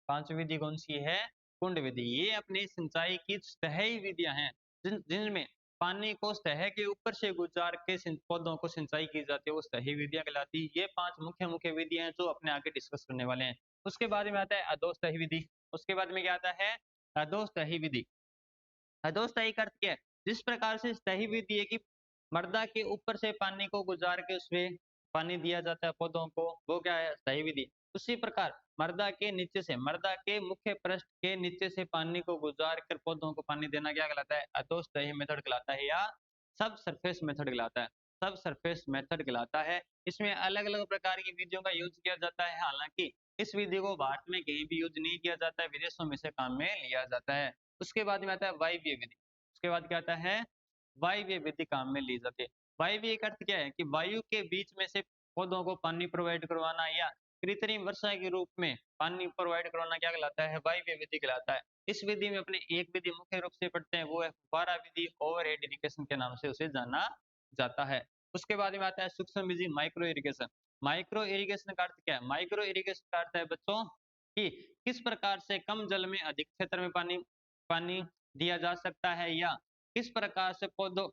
पांचवी विधि कौन सी है? कुंड विधि। ये अपनी सिंचाई की सतही विधियां हैं जिनमें पानी को सतह के ऊपर से गुजार के पौधों को सिंचाई की जाती है, वो सतही विधियां कहलाती है। ये 5 मुख्य मुख्य विधियां हैं जो अपने आगे डिस्कस करने वाले हैं। उसके बाद में आता है अधोसतही विधि। उसके बाद में क्या आता है? अधोसतही विधि। अधोसतही का अर्थ क्या है? जिस प्रकार से सतही विधि है कि मृदा के ऊपर से पानी को गुजार के उसमें पानी दिया जाता है पौधों को, वो क्या है? सतही विधि। उसी प्रकार मृदा के नीचे से, मृदा के मुख्य पृष्ठ के नीचे से पानी को गुजार कर पौधों को पानी देना क्या कहलाता है? अधोसतही मेथड कहलाता है या सब सरफेस मेथड कहलाता है। सब सरफेस मेथड कहलाता है। इसमें अलग अलग प्रकार की विधियों का यूज किया जाता है। हालांकि इस विधि को भारत में कहीं भी यूज नहीं किया जाता है, विदेशों में से काम में लिया जाता है। उसके बाद में आता है वायवीय विधि। उसके बाद क्या आता है? वायवीय विधि काम में ली जाती है। वायवीय का अर्थ क्या है? कि वायु के बीच में से पौधों को पानी प्रोवाइड करवाना या कृत्रिम वर्षा के रूप में पानी प्रोवाइड करवाना क्या कहलाता है? वायवीय विधि कहलाता है। इस विधि में अपने एक विधि मुख्य रूप से पढ़ते हैं, वो है फुब्बारा विधि, ओवरहेड इरिगेशन के नाम से उसे जाना जाता है। उसके बाद में आता है सूक्ष्म विधि, माइक्रो इरिगेशन। माइक्रो इरिगेशन का अर्थ क्या है? माइक्रो इरिगेशन का अर्थ है बच्चों कि किस प्रकार से कम जल में अधिक क्षेत्र में पानी पानी दिया जा सकता है, या किस प्रकार से पौधों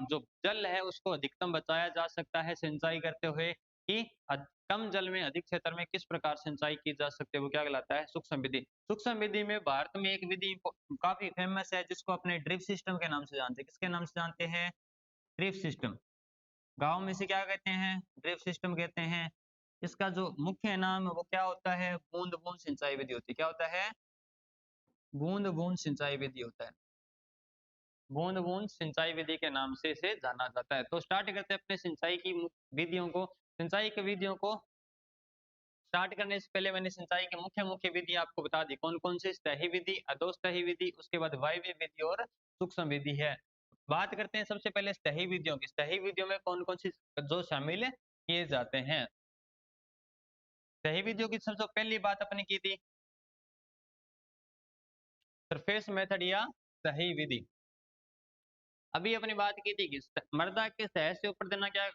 जो जल है उसको अधिकतम बचाया जा सकता है सिंचाई करते हुए, कि कम जल में अधिक क्षेत्र में किस प्रकार सिंचाई की जा सकती है, वो क्या कहलाता है? सूक्ष्म विधि। सूक्ष्म विधि में भारत में एक विधि काफी फेमस है जिसको अपने ड्रिप सिस्टम के नाम से जानते हैं। किसके नाम से जानते हैं? Drip system. गांव में से क्या कहते हैं? ड्रिप सिस्टम कहते हैं। इसका जो मुख्य नाम है वो क्या होता है? बूंद बूंद सिंचाई विधि होती है। क्या होता है? बूंद बूंद सिंचाई विधि होता है। बूंद बूंद सिंचाई विधि के नाम से इसे जाना जाता है। तो स्टार्ट करते हैं अपने सिंचाई की विधियों को। सिंचाई की विधियों को स्टार्ट करने से पहले मैंने सिंचाई की मुख्य मुख्य विधि आपको बता दी। कौन कौन सी? सतही विधि, अधोसतही विधि, उसके बाद वायवीय विधि और सूक्ष्म विधि है। बात करते हैं सबसे पहले सतही विधियों की। सतही विधियों में कौन कौन सी जो शामिल किए जाते हैं? सही विधियों की सबसे पहली बात अपनी की थी सरफेस मेथड या सही विधि। अभी अपनी बात की थी कि मृदा के सतह से ऊपर देना क्या,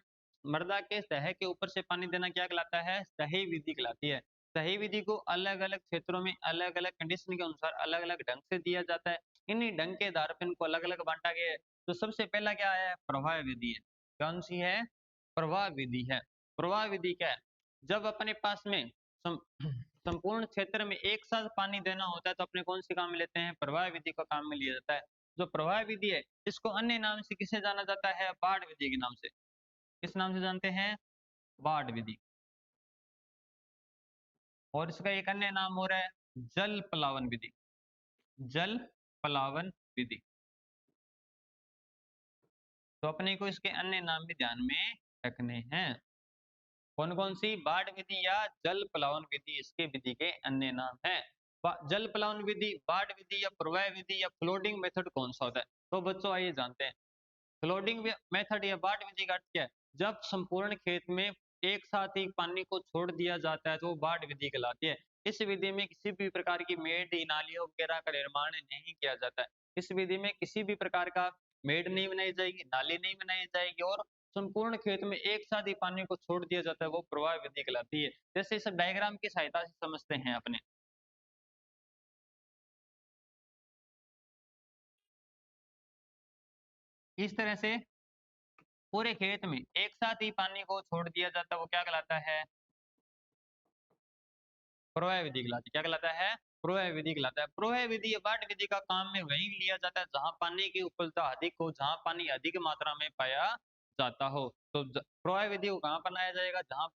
मृदा के सतह के ऊपर से पानी देना क्या कहलाता है? सही विधि कहलाती है। सही विधि को अलग अलग क्षेत्रों में अलग अलग कंडीशन के अनुसार अलग अलग ढंग से दिया जाता है। इन्हीं ढंग के आधार पर इनको अलग अलग बांटा गया है। तो सबसे पहला क्या है? प्रवाह विधि है। कौन सी है? प्रवाह विधि है। प्रवाह विधि क्या है? जब अपने पास में संपूर्ण क्षेत्र में एक साथ पानी देना होता है तो अपने कौन से काम में लेते हैं? प्रवाह विधि का काम में लिया जाता है। जो प्रवाह विधि है इसको अन्य नाम से किसे जाना जाता है? बाढ़ विधि के नाम से। किस नाम से जानते हैं? बाढ़ विधि। और इसका एक अन्य नाम हो रहा है जल प्लावन विधि। जल प्लावन विधि। तो अपने को इसके अन्य नाम भी ध्यान में रखने हैं। कौन कौन सी? बाढ़ विधि या जल प्लावन विधि इसके विधि के अन्य नाम है। जल प्लावन विधि, बाढ़ विधि या प्रवाह विधि या फ्लोटिंग मेथड कौन सा होता है? तो बच्चों आइए जानते हैं। फ्लोटिंग मेथड या बाढ़ विधि का अर्थ क्या है? जब संपूर्ण खेत में एक साथ ही पानी को छोड़ दिया जाता है तो वो बाढ़ विधि कहलाती है। इस विधि में किसी भी प्रकार की मेड़ नालियों वगैरह का निर्माण नहीं किया जाता है। इस विधि में किसी भी प्रकार का मेड़ नहीं बनाई जाएगी, नाली नहीं बनाई जाएगी और संपूर्ण खेत में एक साथ ही पानी को छोड़ दिया जाता है, वो प्रवाह विधि कहलाती है। जैसे इस डायग्राम की सहायता से समझते हैं अपने। इस तरह से पूरे खेत में एक साथ ही पानी को छोड़ दिया जाता है, वो क्या कहलाता है? प्रवाह विधि कहलाती है। क्या कहलाता है? प्रवाह विधि कहलाता है। प्रवाह विधि या बाट विधि का काम में वही लिया जाता है जहां पानी की उपलब्धता अधिक हो, जहां पानी अधिक मात्रा में पाया जाता हो। तो प्रवाह विधि को कहाँ बनाया जाएगा? जहां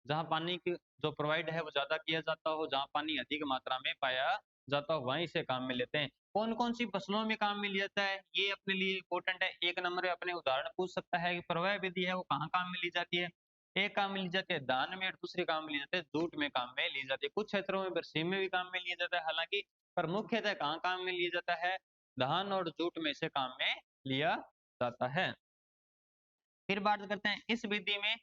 जहां पानी की जो प्रोवाइड है वो ज्यादा किया जाता हो, जहां पानी अधिक मात्रा में पाया जाता हो, वहीं से काम में लेते हैं। कौन कौन सी फसलों में काम में लिया जाता है, ये अपने लिए इंपॉर्टेंट है। एक नंबर पे अपने उदाहरण पूछ सकता है कि प्रवाह विधि है वो कहाँ काम में ली जाती है। एक काम में ली जाती है धान में और दूसरे काम में ली जाती है जूट में काम में ली जाती है। कुछ क्षेत्रों में बरसीम में भी काम में लिया जाता है हालांकि, पर मुख्यतः कहाँ काम में लिया जाता है? धान और जूट में से काम में लिया जाता है। फिर बात करते हैं इस विधि में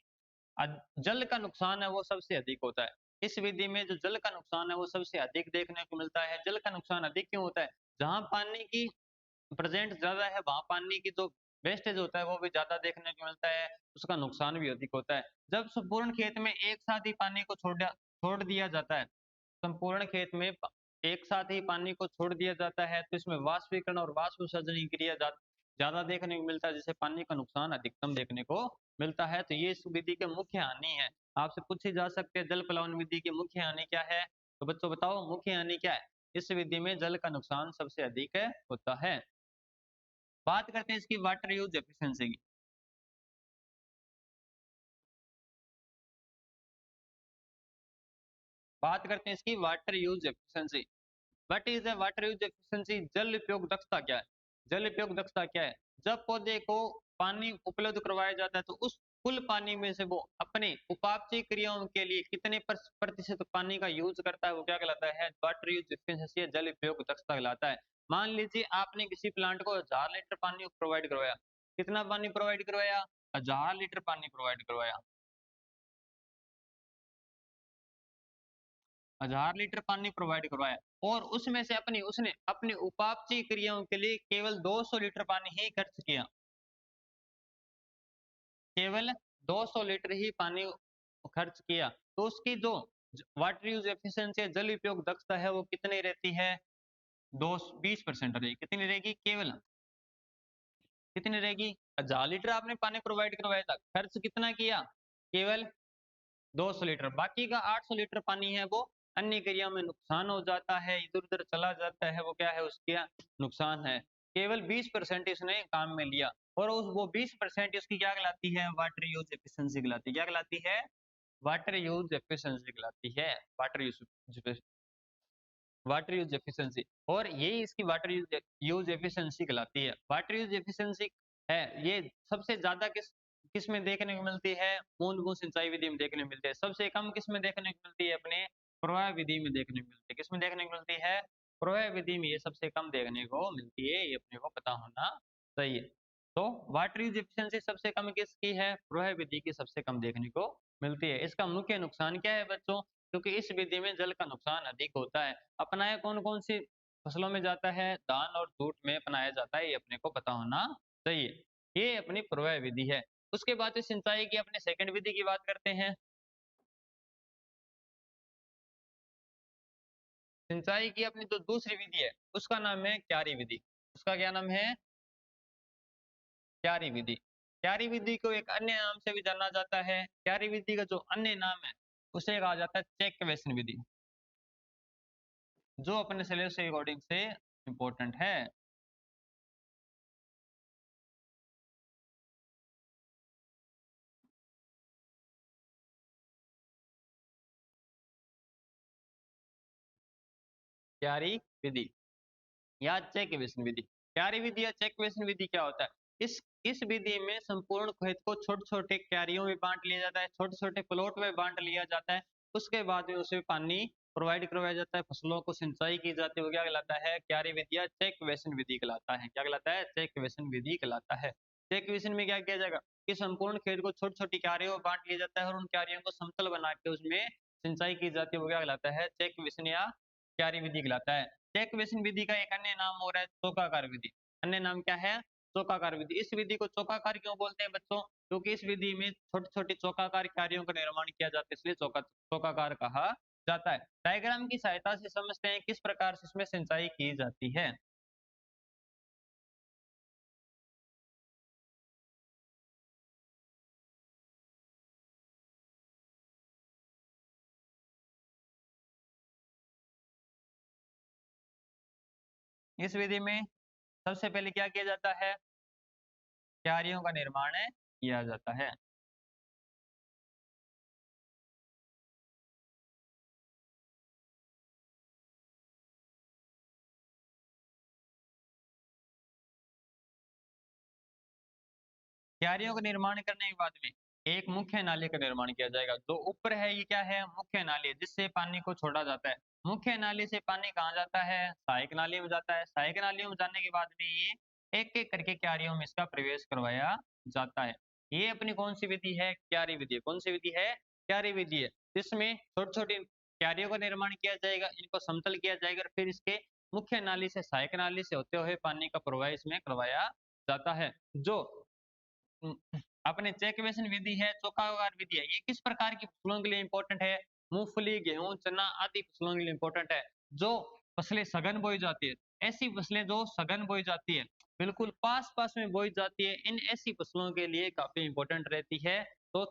जल का नुकसान है वो सबसे अधिक होता है। इस विधि में जो जल का नुकसान है वो सबसे अधिक देखने को मिलता है। जल का नुकसान अधिक क्यों होता है? जहां पानी की प्रेजेंट ज्यादा है वहां पानी की जो वेस्टेज होता है वो भी ज्यादा देखने को मिलता है, उसका नुकसान भी अधिक होता है। जब संपूर्ण खेत में एक साथ ही पानी को छोड़ दिया जाता है, संपूर्ण खेत में एक साथ ही पानी को छोड़ दिया जाता है, तो इसमें वाष्पीकरण और वाष्प विसर्जन की क्रिया ज्यादा देखने को मिलता है, जिससे पानी का नुकसान अधिकतम देखने को मिलता है। तो ये इस विधि के मुख्य हानि है। आपसे पूछी जा सकती है जल प्लावन विधि की मुख्य हानि क्या है? तो बच्चों बताओ मुख्य हानि क्या है? इस विधि में जल का नुकसान सबसे अधिक होता है। बात करते हैं इसकी वाटर यूज एफिशिएंसी की। बात करते हैं इसकी water use efficiency. What is the water use efficiency? जल उपयोग दक्षता क्या है? जल उपयोग दक्षता क्या है? जब पौधे को पानी उपलब्ध करवाया जाता है तो उस कुल पानी में से वो अपने उपापचय क्रियाओं के लिए कितने प्रतिशत पानी का यूज करता है, वो क्या कहलाता है? वाटर यूज एफिशिएंसी या जल उपयोग दक्षता कहलाता है। मान लीजिए आपने किसी प्लांट को 1000 लीटर पानी प्रोवाइड करवाया। कितना पानी प्रोवाइड करवाया? 1000 लीटर पानी प्रोवाइड करवाया। 1000 लीटर पानी प्रोवाइड करवाया और उसमें से उसने अपनी उपापचय क्रियाओं के लिए केवल 200 लीटर पानी ही खर्च किया। केवल 200 लीटर ही पानी खर्च किया, तो उसकी जो वाटर यूज एफिशिएंसी है, जल उपयोग दक्षता है, वो कितनी रहती है? 20% रहेगी। कितनी रहेगी? केवल कितनी रहेगी? 1000 लीटर आपने पानी प्रोवाइड करवाया था, खर्च कितना किया? केवल 200 लीटर। बाकी का 800 लीटर पानी है वो अन्य क्रिया में नुकसान हो जाता है, इधर उधर चला जाता है, वो क्या है? उसका नुकसान है। केवल 20% इसने काम में लिया और उस वो 20% इसकी क्या कहलाती है? वाटर यूज एफिशिएंसी कहलाती है। क्या कहलाती है? वाटर यूज एफिशिएंसी कहलाती है। Water use water use efficiency, और यही इसकी वाटर यूज एफिशिएंसी कहलाती है। वाटर यूज एफिशिएंसी है ये सबसे ज्यादा किस में देखने को मिलती है? बूंद बूंद सिंचाई विधि में देखने को मिलती है। सबसे कम किस में देखने को मिलती है? अपने प्रवाह विधि में देखने को मिलती है। किस में देखने को मिलती है? प्रवाह विधि में ये सबसे कम देखने को मिलती है, ये अपने को पता होना चाहिए। तो वाटर यूज एफिशिएंसी सबसे कम किसकी है? प्रवाह विधि की सबसे कम देखने को मिलती है। इसका मुख्य नुकसान क्या है बच्चों? क्योंकि इस विधि में जल का नुकसान अधिक होता है। अपनाया कौन कौन सी फसलों में जाता है? धान और जूट में अपनाया जाता है, ये अपने को पता होना चाहिए। ये अपनी प्रवाह विधि है। उसके बाद सिंचाई की अपने सेकंड विधि की बात करते हैं। सिंचाई की अपनी जो दूसरी विधि है उसका नाम है क्यारी विधि। उसका क्या नाम है? क्यारी विधि। क्यारी विधि को एक अन्य नाम से भी जाना जाता है। क्यारी विधि का जो अन्य नाम है उसे कहा जाता है चेक वेसन विधि, जो अपने सिलेबस के अकॉर्डिंग से इंपॉर्टेंट है। क्यारी विधि या चेक वेसन विधि। क्यारी विधि या चेक वेसन विधि क्या होता है? इस विधि में संपूर्ण खेत को छोटे छोटे क्यारियों में बांट लिया जाता है, छोटे छोटे प्लॉट में बांट लिया जाता है। उसके बाद में उसे पानी प्रोवाइड करवाया जाता है, फसलों को सिंचाई की जाती है। वो क्या कहलाता है? क्यारी विधि या चेक वेसन विधि कहलाता है। क्या कहलाता है? चेक वेसन विधि कहलाता है। चेक वेसन में क्या किया जाएगा कि संपूर्ण खेत को छोटी छोटी क्यारियों में बांट लिया जाता है और उन क्यारियों को समतल बना के उसमें सिंचाई की जाती है वो क्या कहलाता है? चेक बेसिन या क्यारी विधि कहलाता है। चेक बेसिन विधि का एक अन्य नाम और है चौकाकार विधि। अन्य नाम क्या है? चौकाकार विधि। इस विधि को चौकाकार क्यों बोलते हैं बच्चों? क्योंकि इस विधि में छोटे छोटे चौकाकार क्यारियों का निर्माण किया जाता है, इसलिए चौकाकार कहा जाता है। डायग्राम की सहायता से समझते हैं किस प्रकार से इसमें सिंचाई की जाती है। इस विधि में सबसे पहले क्या किया जाता है? क्यारियों का निर्माण किया जाता है। क्यारियों का निर्माण करने के बाद में एक मुख्य नाली का निर्माण किया जाएगा। जो ऊपर है ये क्या है? मुख्य नाली है, जिससे पानी को छोड़ा जाता है। मुख्य नाली से पानी कहाँ जाता है? सहायक नाली में जाता है। सहायक नाली में जाने के बाद में ये एक एक करके क्यारियों में इसका प्रवेश करवाया जाता है। ये अपनी कौन सी विधि है? क्यारी विधि। कौन सी विधि है? क्यारी विधि है, जिसमें छोटी छोटी क्यारियों का निर्माण किया जाएगा, इनको समतल किया जाएगा और फिर इसके मुख्य नाली से सहायक नाली से होते हुए पानी का प्रवाह इसमें करवाया जाता है। जो अपने चेक बेसिन विधि है, चौकाकार विधि है, ये किस प्रकार की फसलों के लिए इंपॉर्टेंट है? मूंगफली, गेहूं, चना आदि फसलों के लिए इंपॉर्टेंट है। जो फसलें सघन बोई जाती है, ऐसी फसलें जो सघन बोई जाती है, बिल्कुल पास पास में बोई जाती है, इन ऐसी फसलों के लिए काफी इंपॉर्टेंट रहती है। तो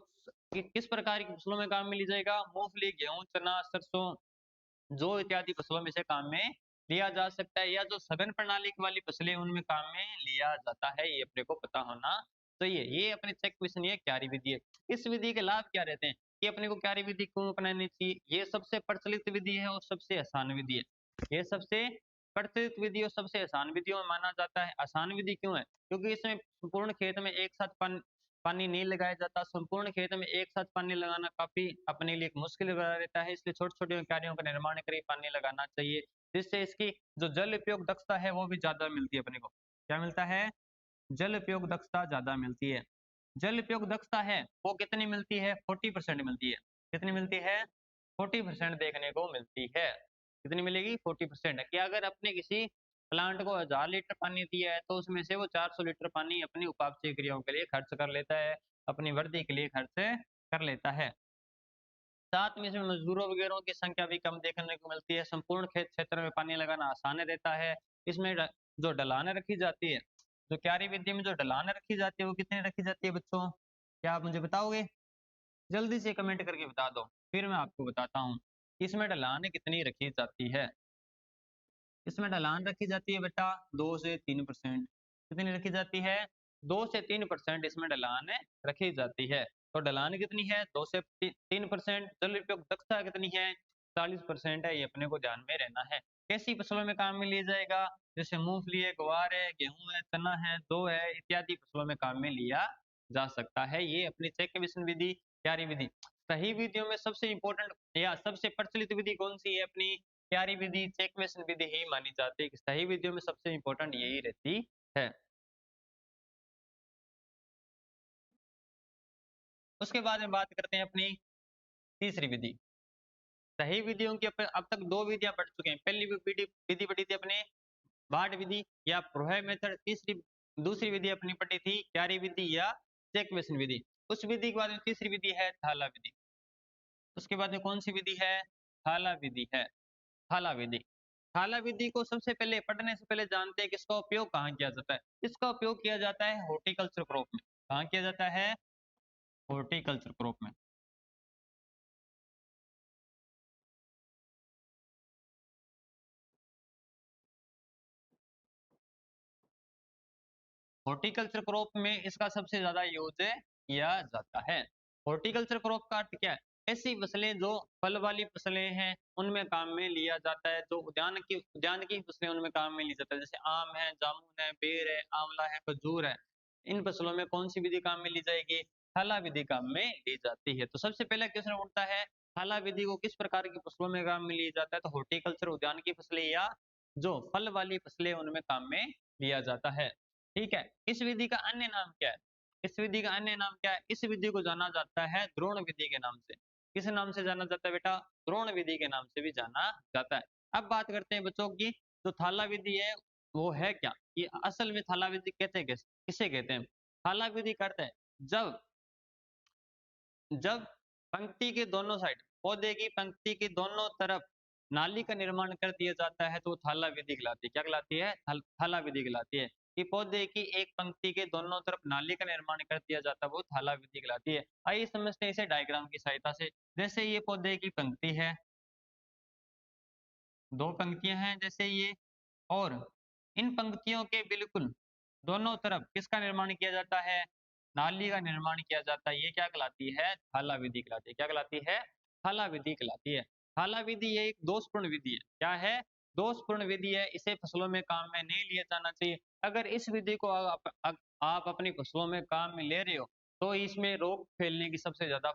किस प्रकार की फसलों में काम में ली जाएगा? मूंगफली, गेहूं, चना, सरसों, जो इत्यादि फसलों में से काम में लिया जा सकता है, या जो सघन प्रणाली वाली फसलें उनमें काम में लिया जाता है, ये अपने को पता होना चाहिए। ये अपने चेक क्वेश्चन, ये क्यारी विधि है। इस विधि के लाभ क्या रहते हैं कि अपने को क्यारी विधि क्यों अपनानी चाहिए? ये सबसे प्रचलित विधि है और सबसे आसान विधि है। ये सबसे प्रचलित विधि और सबसे आसान विधियों में माना जाता है। आसान विधि क्यों है? क्योंकि इसमें संपूर्ण खेत में एक साथ पानी नहीं लगाया जाता। संपूर्ण खेत में एक साथ पानी लगाना काफी अपने लिए एक मुश्किल बना रहता है, इसलिए छोटे छोटे कार्यों का निर्माण कर पानी लगाना चाहिए, जिससे इसकी जो जल उपयोग दक्षता है वो भी ज्यादा मिलती है। अपने को क्या मिलता है? जल उपयोग दक्षता ज्यादा मिलती है। जल उपयोग दक्षता है वो कितनी मिलती है? 40% मिलती है। कितनी मिलती है? 40% देखने को मिलती है। कितनी मिलेगी? 40%। कि अगर अपने किसी प्लांट को 1000 लीटर पानी दिया है तो उसमें से वो 400 लीटर पानी अपनी उपापचय क्रियाओं के लिए खर्च कर लेता है, अपनी वृद्धि के लिए खर्च कर लेता है। साथ में इसमें मजदूरों वगैरह की संख्या भी कम देखने को मिलती है। संपूर्ण खेत क्षेत्र में पानी लगाना आसान रहता है। इसमें जो ढलाने रखी जाती है, जो क्यारी विधि में जो ढलाने रखी जाती है वो कितनी रखी जाती है बच्चों? क्या आप मुझे बताओगे? जल्दी से कमेंट करके बता दो, फिर मैं आपको बताता हूँ इसमें ढलान कितनी रखी जाती है। इसमें ढलान रखी जाती है बेटा 2 से 3%। कितनी रखी जाती है? 2 से 3% इसमें ढलान रखी जाती है। तो ढलान कितनी है? 2 से 3%। जल उपयोग दक्षता कितनी है? 40% है। ये अपने को ध्यान में रहना है। कैसी फसलों में काम में लिया जाएगा? जैसे मूंगफली है, ग्वार है, गेहूं है, चना है, जौ है, इत्यादि फसलों में काम में लिया जा सकता है। ये अपनी चेक बेसिन विधि, क्यारी विधि। सही विधियों में सबसे इंपॉर्टेंट या सबसे प्रचलित विधि कौन सी है? अपनी क्यारी विधि, चेक बेसिन विधि ही मानी जाती है कि सही विधियों में सबसे इंपॉर्टेंट यही रहती है। उसके बाद में बात करते हैं अपनी तीसरी विधि। सही विधियों की अब तक दो विधियां पढ़ चुके हैं। पहली विधि विधि पढ़ी थी अपने बाढ़ विधि या प्रोहे मेथड। तीसरी दूसरी विधि अपनी पढ़ी थी क्यारी विधि या चेक बेसिन विधि। उस विधि के बाद में तीसरी विधि है थाला विधि। उसके बाद में कौन सी विधि है? थाला विधि है। थाला विधि। थाला विधि को सबसे पहले पढ़ने से पहले जानते हैं कि इसका उपयोग कहाँ किया जाता है। इसका उपयोग किया जाता है हॉर्टिकल्चर क्रॉप में। कहाँ किया जाता है? हॉर्टिकल्चर क्रॉप में। हॉर्टिकल्चर क्रॉप में इसका सबसे ज्यादा यूज किया जाता है। हॉर्टिकल्चर क्रॉप का अर्थ क्या है? ऐसी फसलें जो फल वाली फसलें हैं उनमें काम में लिया जाता है। जो उद्यान की फसलें उनमें काम में ली जाता है, जैसे आम है, जामुन है, बेर है, आंवला है, खजूर है। इन फसलों में कौन सी विधि काम में ली जाएगी? थाला विधि काम में ली जाती है। तो सबसे पहला क्वेश्चन उठता है, थाला विधि को किस प्रकार की फसलों में काम में लिया जाता है? तो हॉर्टिकल्चर, उद्यान की फसलें या जो फल वाली फसलें उनमें काम में लिया जाता है। ठीक है। इस विधि का अन्य नाम क्या है? इस विधि का अन्य नाम क्या है? इस विधि को जाना जाता है द्रोण विधि के नाम से। किस नाम से जाना जाता है बेटा? द्रोण विधि के नाम से भी जाना जाता है। अब बात करते हैं बच्चों की, जो थाला विधि है वो है क्या? ये असल में थाला विधि कहते हैं किसे कहते हैं? थाला विधि करते हैं जब जब पंक्ति के दोनों साइड, पौधे की पंक्ति की दोनों तरफ नाली का निर्माण कर दिया जाता है तो वो थाला विधि कहलाती है। क्या कहलाती है? थाला विधि कहलाती है। कि पौधे की एक पंक्ति के दोनों तरफ नाली का निर्माण कर दिया जाता है वो थाला विधि कहलाती है। आइए समझते हैं इसे डायग्राम की सहायता से। जैसे ये पौधे की पंक्ति है, दो पंक्तियां हैं जैसे ये, और इन पंक्तियों के बिल्कुल दोनों तरफ किसका निर्माण किया जाता है? नाली का निर्माण किया जाता है। ये क्या कहलाती है? थाला विधि कहलाती है। क्या कहलाती है? थाला विधि कहलाती है। थाला विधि ये एक दोषपूर्ण विधि है। क्या है? दोषपूर्ण विधि है। इसे फसलों में काम में नहीं लिया जाना चाहिए। अगर इस विधि को आप अपनी फसलों में काम में ले रहे हो तो इसमें रोग फैलने की सबसे ज्यादा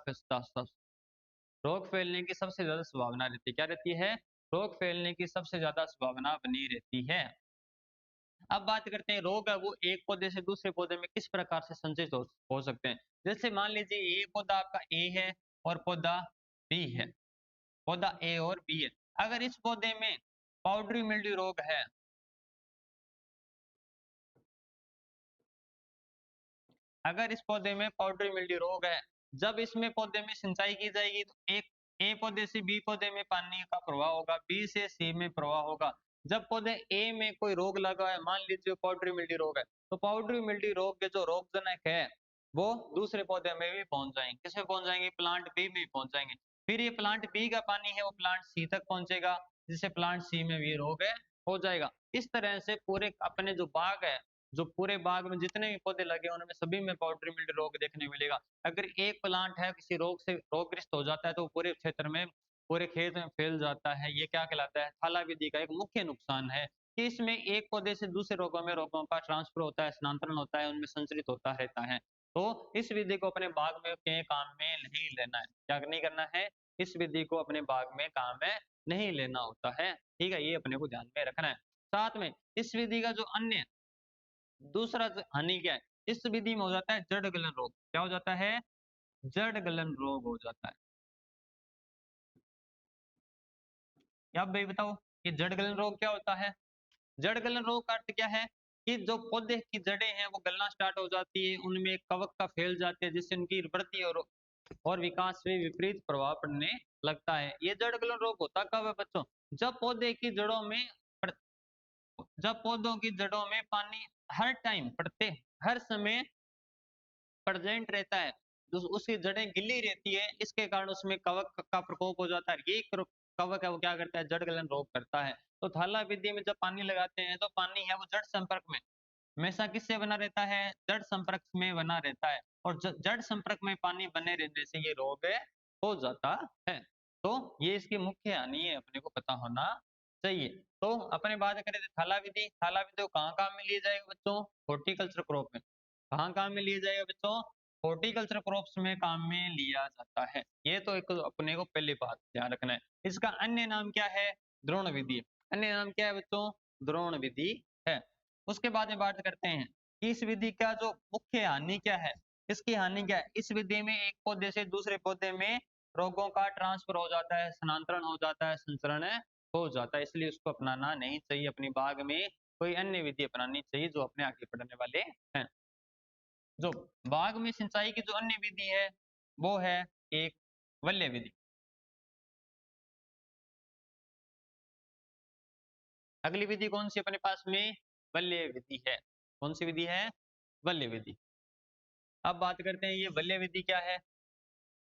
रोग फैलने की सबसे ज्यादा संभावना रहती है। क्या रहती है? रोग फैलने की सबसे ज्यादा संभावना बनी रहती है। अब बात करते हैं रोग है वो एक पौधे से दूसरे पौधे में किस प्रकार से संचित हो सकते हैं। जैसे मान लीजिए ये पौधा आपका ए है और पौधा बी है, पौधा ए और बी है। अगर इस पौधे में पाउडरी मिल्ड्यू रोग है, अगर इस पौधे में पाउडरी मिल्ड्यू रोग है, जब इसमें पौधे में सिंचाई की जाएगी तो एक ए पौधे से बी पौधे में पानी का प्रवाह होगा, बी से सी में प्रवाह होगा। जब पौधे ए में कोई रोग लगा है, मान लीजिए पाउडरी मिल्ड्यू रोग है, तो पाउडरी मिल्ड्यू रोग के जो रोगजनक है वो दूसरे पौधे में भी पहुंच जाएंगे। किसमें पहुंच जाएंगे? प्लांट बी में पहुंच जाएंगे। फिर ये प्लांट बी का पानी है वो प्लांट सी तक पहुंचेगा, जिससे प्लांट सी में भी रोग है हो जाएगा। इस तरह से पूरे अपने जो बाग है, जो पूरे बाग में जितने भी पौधे लगे हैं उनमें सभी में पाउडरी मिल्ड्यू रोग देखने को मिलेगा। अगर एक प्लांट है किसी रोग से रोगग्रस्त हो जाता है तो पूरे क्षेत्र में, पूरे खेत में फैल जाता है। ये क्या कहलाता है? थाला विधि का एक मुख्य नुकसान है कि इसमें एक पौधे से दूसरे रोगों का ट्रांसफर होता है, स्थानांतरण होता है, उनमें संचरित होता रहता है। तो इस विधि को अपने बाग में के काम में नहीं लेना है। क्या नहीं करना है? इस विधि को अपने बाग में काम में नहीं लेना होता है। ठीक है, ये अपने को ध्यान में रखना है। साथ में इस विधि का जो अन्य दूसरा हानि क्या है? इस विधि में हो जाता है जड़ गलन रोग। क्या हो जाता है? जड़ गलन रोग हो जाता है। क्या आप भाई बताओ कि जड़ गलन रोग क्या होता है? जड़ गलन रोग का अर्थ क्या है? कि जो पौधे की जड़ें हैं वो गलना स्टार्ट हो जाती है, उनमें कवक का फैल जाती है, जिससे उनकी वृद्धि और विकास में विपरीत प्रभाव पड़ने लगता है। ये जड़ गलन रोग होता कब है बच्चों? जब पौधे की जड़ों में जब पौधों की जड़ों में पानी हर टाइम पड़ते, हर समय प्रेजेंट रहता है, जो उसकी जड़ें गिल्ली रहती है, इसके कारण उसमें कवक का प्रकोप हो जाता है। ये कवक है वो क्या करता है? जड़ गलन रोग करता है। तो थाला विधि में जब पानी लगाते हैं तो पानी है वो जड़ संपर्क में हमेशा किससे बना रहता है? जड़ संपर्क में बना रहता है, और जड़ संपर्क में पानी बने रहने से ये रोग हो जाता है। तो ये इसकी मुख्य हानि है, अपने को पता होना चाहिए। तो अपने बात करें थाला विधि, थाला विधि को कहाँ काम में लिया जाएगा बच्चों? हॉर्टिकल्चर क्रॉप में। कहाँ काम में लिया जाएगा बच्चों? हॉर्टिकल्चर क्रॉप्स में काम में लिया जाता है। ये तो एक अपने को पहली बात ध्यान रखना है। इसका अन्य नाम क्या है? द्रोण विधि। अन्य नाम क्या है बच्चों? द्रोण विधि है। उसके बाद में बात करते हैं कि इस विधि का जो मुख्य हानि क्या है? इसकी हानि क्या है? इस विधि में एक पौधे से दूसरे पौधे में रोगों का ट्रांसफर हो जाता है, स्थानांतरण हो जाता है, संचरण हो जाता है, इसलिए उसको अपनाना नहीं चाहिए। अपनी बाग में कोई अन्य विधि अपनानी चाहिए जो अपने आगे बढ़ने वाले हैं। जो बाग में सिंचाई की जो अन्य विधि है वो है एक वल्य विधि। अगली विधि कौन सी अपने पास में? वल्य विधि है। कौन सी विधि है? वल्य विधि। अब बात करते हैं ये वल्य विधि क्या है।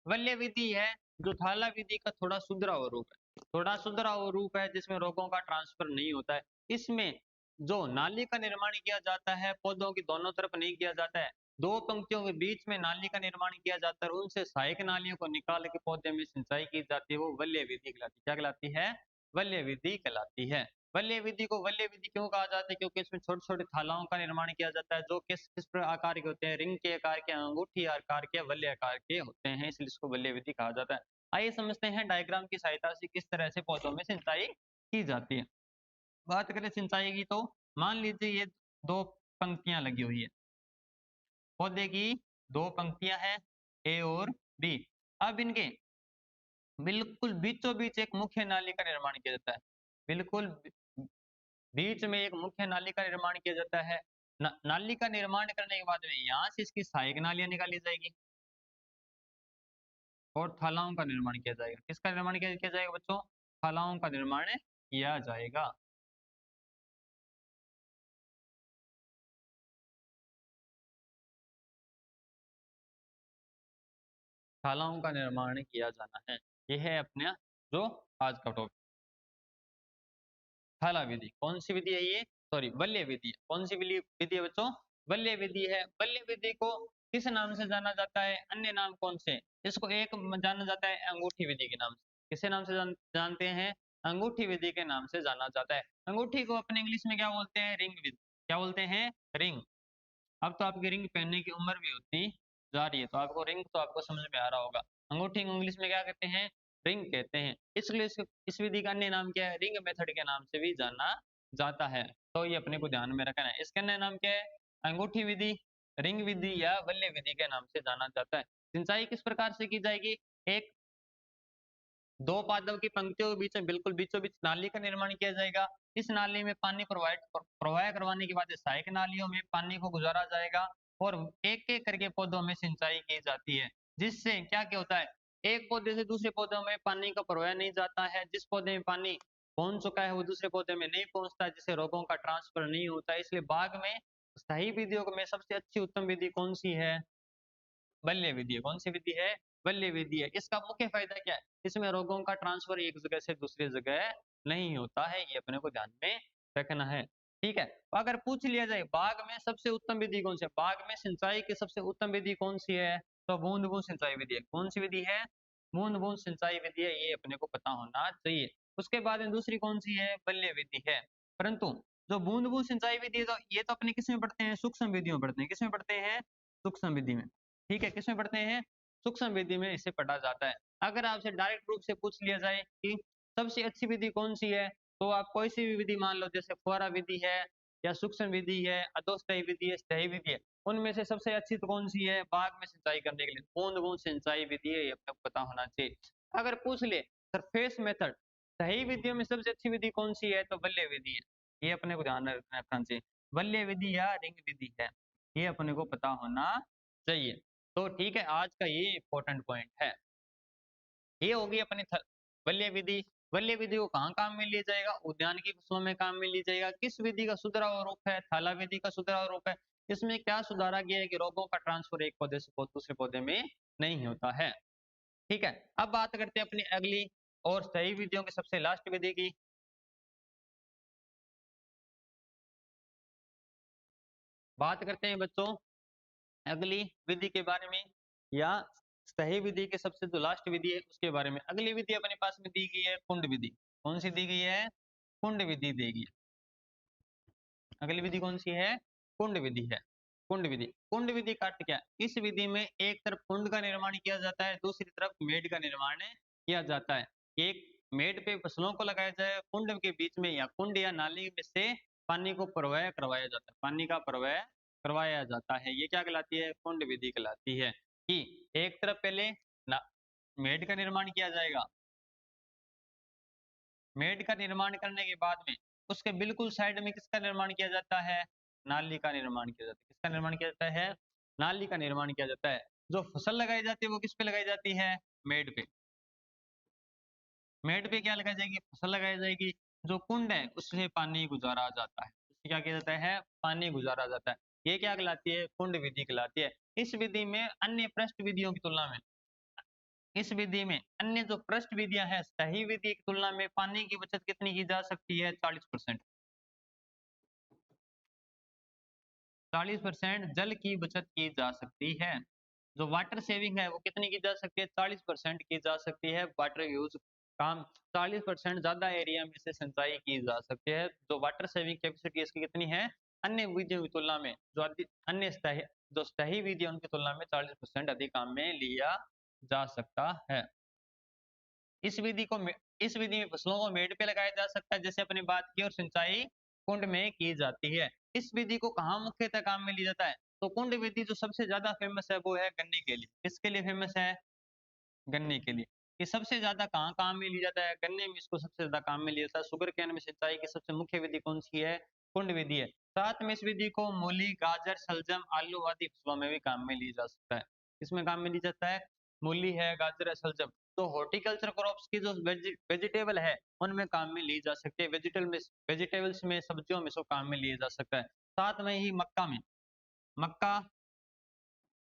वल्य विधि है जो थाला विधि का थोड़ा सुधरा हुआ रूप है, थोड़ा सुधरा हुआ रूप है जिसमें रोगों का ट्रांसफर नहीं होता है। इसमें जो नाली का निर्माण किया जाता है पौधों की दोनों तरफ नहीं किया जाता है, दो पंक्तियों के बीच में नाली का निर्माण किया जाता है, उनसे सहायक नालियों को निकाल के पौधे में सिंचाई की जाती है, वो वल्य विधि कहलाती है। क्या कहलाती है? वल्य विधि कहलाती है। वल्य विधि को वल्य विधि क्यों कहा जाता है? क्योंकि इसमें छोटे छोटे थालाओं का निर्माण किया जाता है जो किस किस आकार के होते हैं? रिंग के आकार के, अंगूठी आकार के, वल्य आकार के होते हैं, इसलिए इसको वल्य विधि कहा जाता है। आइए समझते हैं डायग्राम की सहायता से किस तरह से पौधों में सिंचाई की जाती है। बात करें सिंचाई की तो मान लीजिए ये दो पंक्तियां लगी हुई है, पौधे की दो पंक्तियां हैं ए और बी। अब इनके बिल्कुल बीचों बीच एक मुख्य नाली का निर्माण किया जाता है, बिल्कुल बीच में एक मुख्य नाली का निर्माण किया जाता है। नाली का निर्माण करने के बाद में यहाँ से इसकी सहायक नालियां निकाली जाएगी और थालाओं का निर्माण किया जाएगा। किसका निर्माण किया जाएगा बच्चों? थालाओं का निर्माण किया जाएगा। थालाओं का निर्माण किया जाना है, यह है अपना जो आज का टॉपिक। थाला विधि कौन सी विधि है ये? सॉरी, बल्य विधि। कौन सी विधि है बच्चों? बल्य विधि है। बल्य विधि को किस नाम से जाना जाता है? अन्य नाम कौन से? इसको एक जाना जाता है अंगूठी विधि के नाम से। किसे नाम से जानते हैं? अंगूठी विधि के नाम से जाना जाता है। अंगूठी को अपने इंग्लिश में क्या बोलते हैं? रिंग विधि। क्या बोलते हैं? रिंग। अब तो आपकी रिंग पहनने की उम्र भी होती जा रही है, तो आपको रिंग तो आपको समझ में आ रहा होगा। अंगूठी इंग्लिश में क्या कहते हैं? रिंग कहते हैं। इसलिए इस विधि का अन्य नाम क्या है? रिंग मेथड के नाम से भी जाना जाता है। तो ये अपने को ध्यान में रखना है। इसका अन्य नाम क्या है? अंगूठी विधि, रिंग विधि या बल्ले विधि के नाम से जाना जाता है। सिंचाई किस प्रकार से की जाएगी? एक दो पादप की पंक्तियों के बीच में बिल्कुल बीचों बीच नाली का निर्माण किया जाएगा। इस नाली में पानी प्रवाह करवाने के बाद सहायक नालियों में पानी को गुजारा जाएगा और एक एक करके पौधों में सिंचाई की जाती है। जिससे क्या क्या होता है? एक पौधे से दूसरे पौधों में पानी का प्रवाह नहीं जाता है। जिस पौधे में पानी पहुंच चुका है वो दूसरे पौधे में नहीं पहुंचता, जिससे रोगों का ट्रांसफर नहीं होता। इसलिए बाग में सही विधियों में सबसे अच्छी उत्तम विधि कौन सी है? बल्य विधि है। कौन सी विधि है? बल्य विधि है। इसका मुख्य फायदा क्या है? इसमें रोगों का ट्रांसफर एक जगह से दूसरी जगह नहीं होता है, ये अपने को ध्यान में रखना है। ठीक है, तो अगर पूछ लिया जाए बाग में सबसे उत्तम विधि कौन सी है, बाग में सिंचाई की सबसे उत्तम विधि कौन सी है, तो बूंद बूंद सिंचाई विधि है। कौन सी विधि है? बूंद बूंद सिंचाई विधि है, ये अपने को पता होना चाहिए। उसके बाद में दूसरी कौन सी है? बल्य विधि है। परंतु जो बूंद बूंद सिंचाई विधि है तो ये तो अपने किस में पढ़ते हैं? सूक्ष्म विधियों में पढ़ते हैं। किस में पढ़ते हैं? सूक्ष्म विधि में। ठीक है, किसमें पढ़ते हैं? सूक्ष्म विधि में इसे पढ़ा जाता है। अगर आपसे डायरेक्ट रूप से पूछ लिया जाए कि सबसे अच्छी विधि कौन सी है, तो आप कोई सी भी विधि मान लो, जैसे फुहारा विधि है या सूक्ष्म विधि है, अधोस्तयी विधि है, स्तयी विधि है, उनमें से सबसे अच्छी तो कौन सी है? बाग में सिंचाई करने के लिए बूंद बूंद सिंचाई विधि है, ये आपको पता होना चाहिए। अगर पूछ ले सरफेस मेथड, सही विधियों में सबसे अच्छी विधि कौन सी है, तो बल्य विधि है, ये अपने को ध्यान रखना चाहिए। बल्य विधि या रिंग विधि है, ये अपने को पता होना चाहिए। तो ठीक है, आज का ये इंपॉर्टेंट पॉइंट है। ये होगी अपनी बल्य विधि। बल्य विधि को कहाँ काम में लिया जाएगा? उद्यान की फसलों में काम में लिया जाएगा। किस विधि का सुधरा हुआ रूप है? थाला विधि का सुधरा हुआ रूप है। इसमें क्या सुधारा गया है कि रोगों का ट्रांसफर एक पौधे से दूसरे पौधे में नहीं होता है। ठीक है, अब बात करते हैं अपनी अगली और सही विधियों की, सबसे लास्ट विधि की। बात करते हैं बच्चों अगली विधि के बारे में, या सही विधि के सबसे जो लास्ट विधि है उसके बारे में। अगली विधि अपने पास में दी गई है कुंड विधि। कौन सी दी गई है? कुंड विधि दी गई है। अगली विधि कौन सी है? कुंड विधि है। कुंड विधि, कुंड विधि का अर्थ क्या है? इस विधि में एक तरफ कुंड का निर्माण किया जाता है, दूसरी तरफ मेड का निर्माण किया जाता है। एक मेड पे फसलों को लगाया जाए, कुंड के बीच में या कुंड या नाली में से पानी को प्रवाह करवाया जाता है, पानी का प्रवाह करवाया जाता है। ये क्या कहलाती है? कुंड विधि कहलाती है। कि एक तरफ पहले मेड का निर्माण किया जाएगा, मेड का निर्माण करने के बाद में उसके बिल्कुल साइड में किसका निर्माण किया जाता है? नाली का निर्माण किया जाता है। किसका निर्माण किया जाता है? नाली का निर्माण किया जाता है। जो फसल लगाई जाती है वो किस पे लगाई जाती है? मेड पे। मेड पे क्या लगाई जाएगी? फसल लगाई जाएगी। जो कुंड है उससे पानी गुजारा जाता है, उससे क्या किया जाता है? पानी गुजारा जाता है। ये क्या कहलाती है? कुंड विधि कहलाती है। इस विधि में अन्य पृष्ठ विधियों की तुलना में, इस विधि में अन्य जो पृष्ठ विधियां हैं सही विधि की तुलना में पानी की बचत कितनी की जा सकती है? 40%। 40% जल की बचत की जा सकती है। जो वाटर सेविंग है वो कितनी की जा सकती है? 40% की जा सकती है। वाटर यूज काम 40% ज्यादा एरिया में से सिंचाई की जा सकती है। जो वाटर सेविंग कैपेसिटी इसकी कितनी है? अन्य विधियों की तुलना में, जो अन्य जो सही विधि है उनकी तुलना में 40% अधिक काम में लिया जा सकता है। इस विधि को इस विधि में फसलों को मेड़ पे लगाया जा सकता है, जैसे अपनी बात की, और सिंचाई कुंड में की जाती है। इस विधि को कहाँ मुख्यतः काम में लिया जाता है? तो कुंड विधि जो सबसे ज्यादा फेमस है वो है गन्ने के लिए। किसके लिए फेमस है? गन्ने के लिए। कि सबसे ज्यादा कहाँ काम में लिया जाता है, गन्ने में इसको सबसे ज्यादा काम में लिया जाता है। शुगर केन में सिंचाई की सबसे मुख्य विधि कौन सी है, कुंड विधि है। साथ में इस विधि को मूली, गाजर, शलजम, आलू आदि फसलों में भी काम में लिया जा सकता है। इसमें काम में लिया जाता है, मूली है, गाजर है, शलजम। तो हॉर्टिकल्चर क्रॉप्स की जो वेजिटेबल है उनमें काम में ली जा सकती है, वेजिटेबल्स में, सब्जियों में, सो काम में लिया जा सकता है। साथ में ही मक्का में, मक्का,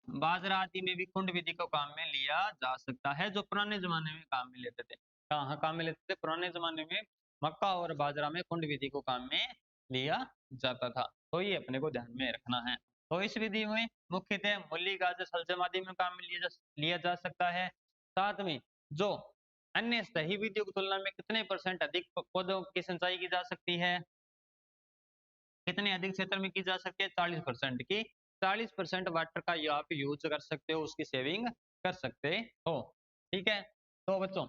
बाजरा आदि में भी कुंड विधि को काम में लिया जा सकता है, जो पुराने जमाने में काम में लेते थे। कहाँ काम में लेते थे, पुराने जमाने में मक्का और बाजरा में कुंड विधि को काम में लिया जाता था। तो ये अपने को ध्यान में रखना है। तो इस विधि में मुख्यतः मूली, गाजर, सलजम आदि में काम में लिया जा सकता है। साथ में जो अन्य सही विधियों की तुलना में कितने परसेंट अधिक पौधों की सिंचाई की जा सकती है, कितने अधिक क्षेत्र में की जा सकती है, 40% की। 40% वाटर का ये आप यूज कर सकते हो, उसकी सेविंग कर सकते हो। ठीक है, तो बच्चों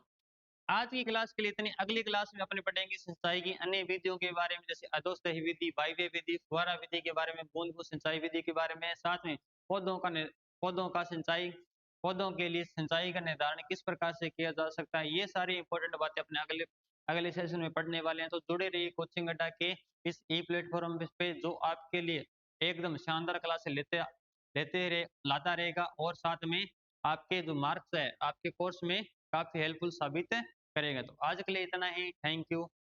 आज की क्लास के लिए इतनी। अगली क्लास में अपने पढ़ेंगे सिंचाई की अन्य विधियों के बारे में, जैसे अधोसतही विधि, वायवीय विधि, फुहारा विधि के बारे में, बूंद बूंद सिंचाई विधि के बारे में। साथ में पौधों का सिंचाई, पौधों के लिए सिंचाई का निर्धारण किस प्रकार से किया जा सकता है, ये सारी इंपॉर्टेंट बातें अपने अगले अगले सेशन में पढ़ने वाले हैं। तो जुड़े रहिए कोचिंग अड्डा के इस ई प्लेटफॉर्म पे, जो आपके लिए एकदम शानदार क्लास लाता रहेगा, और साथ में आपके जो मार्क्स है आपके कोर्स में काफी हेल्पफुल साबित करेगा। तो आज के लिए इतना ही, थैंक यू।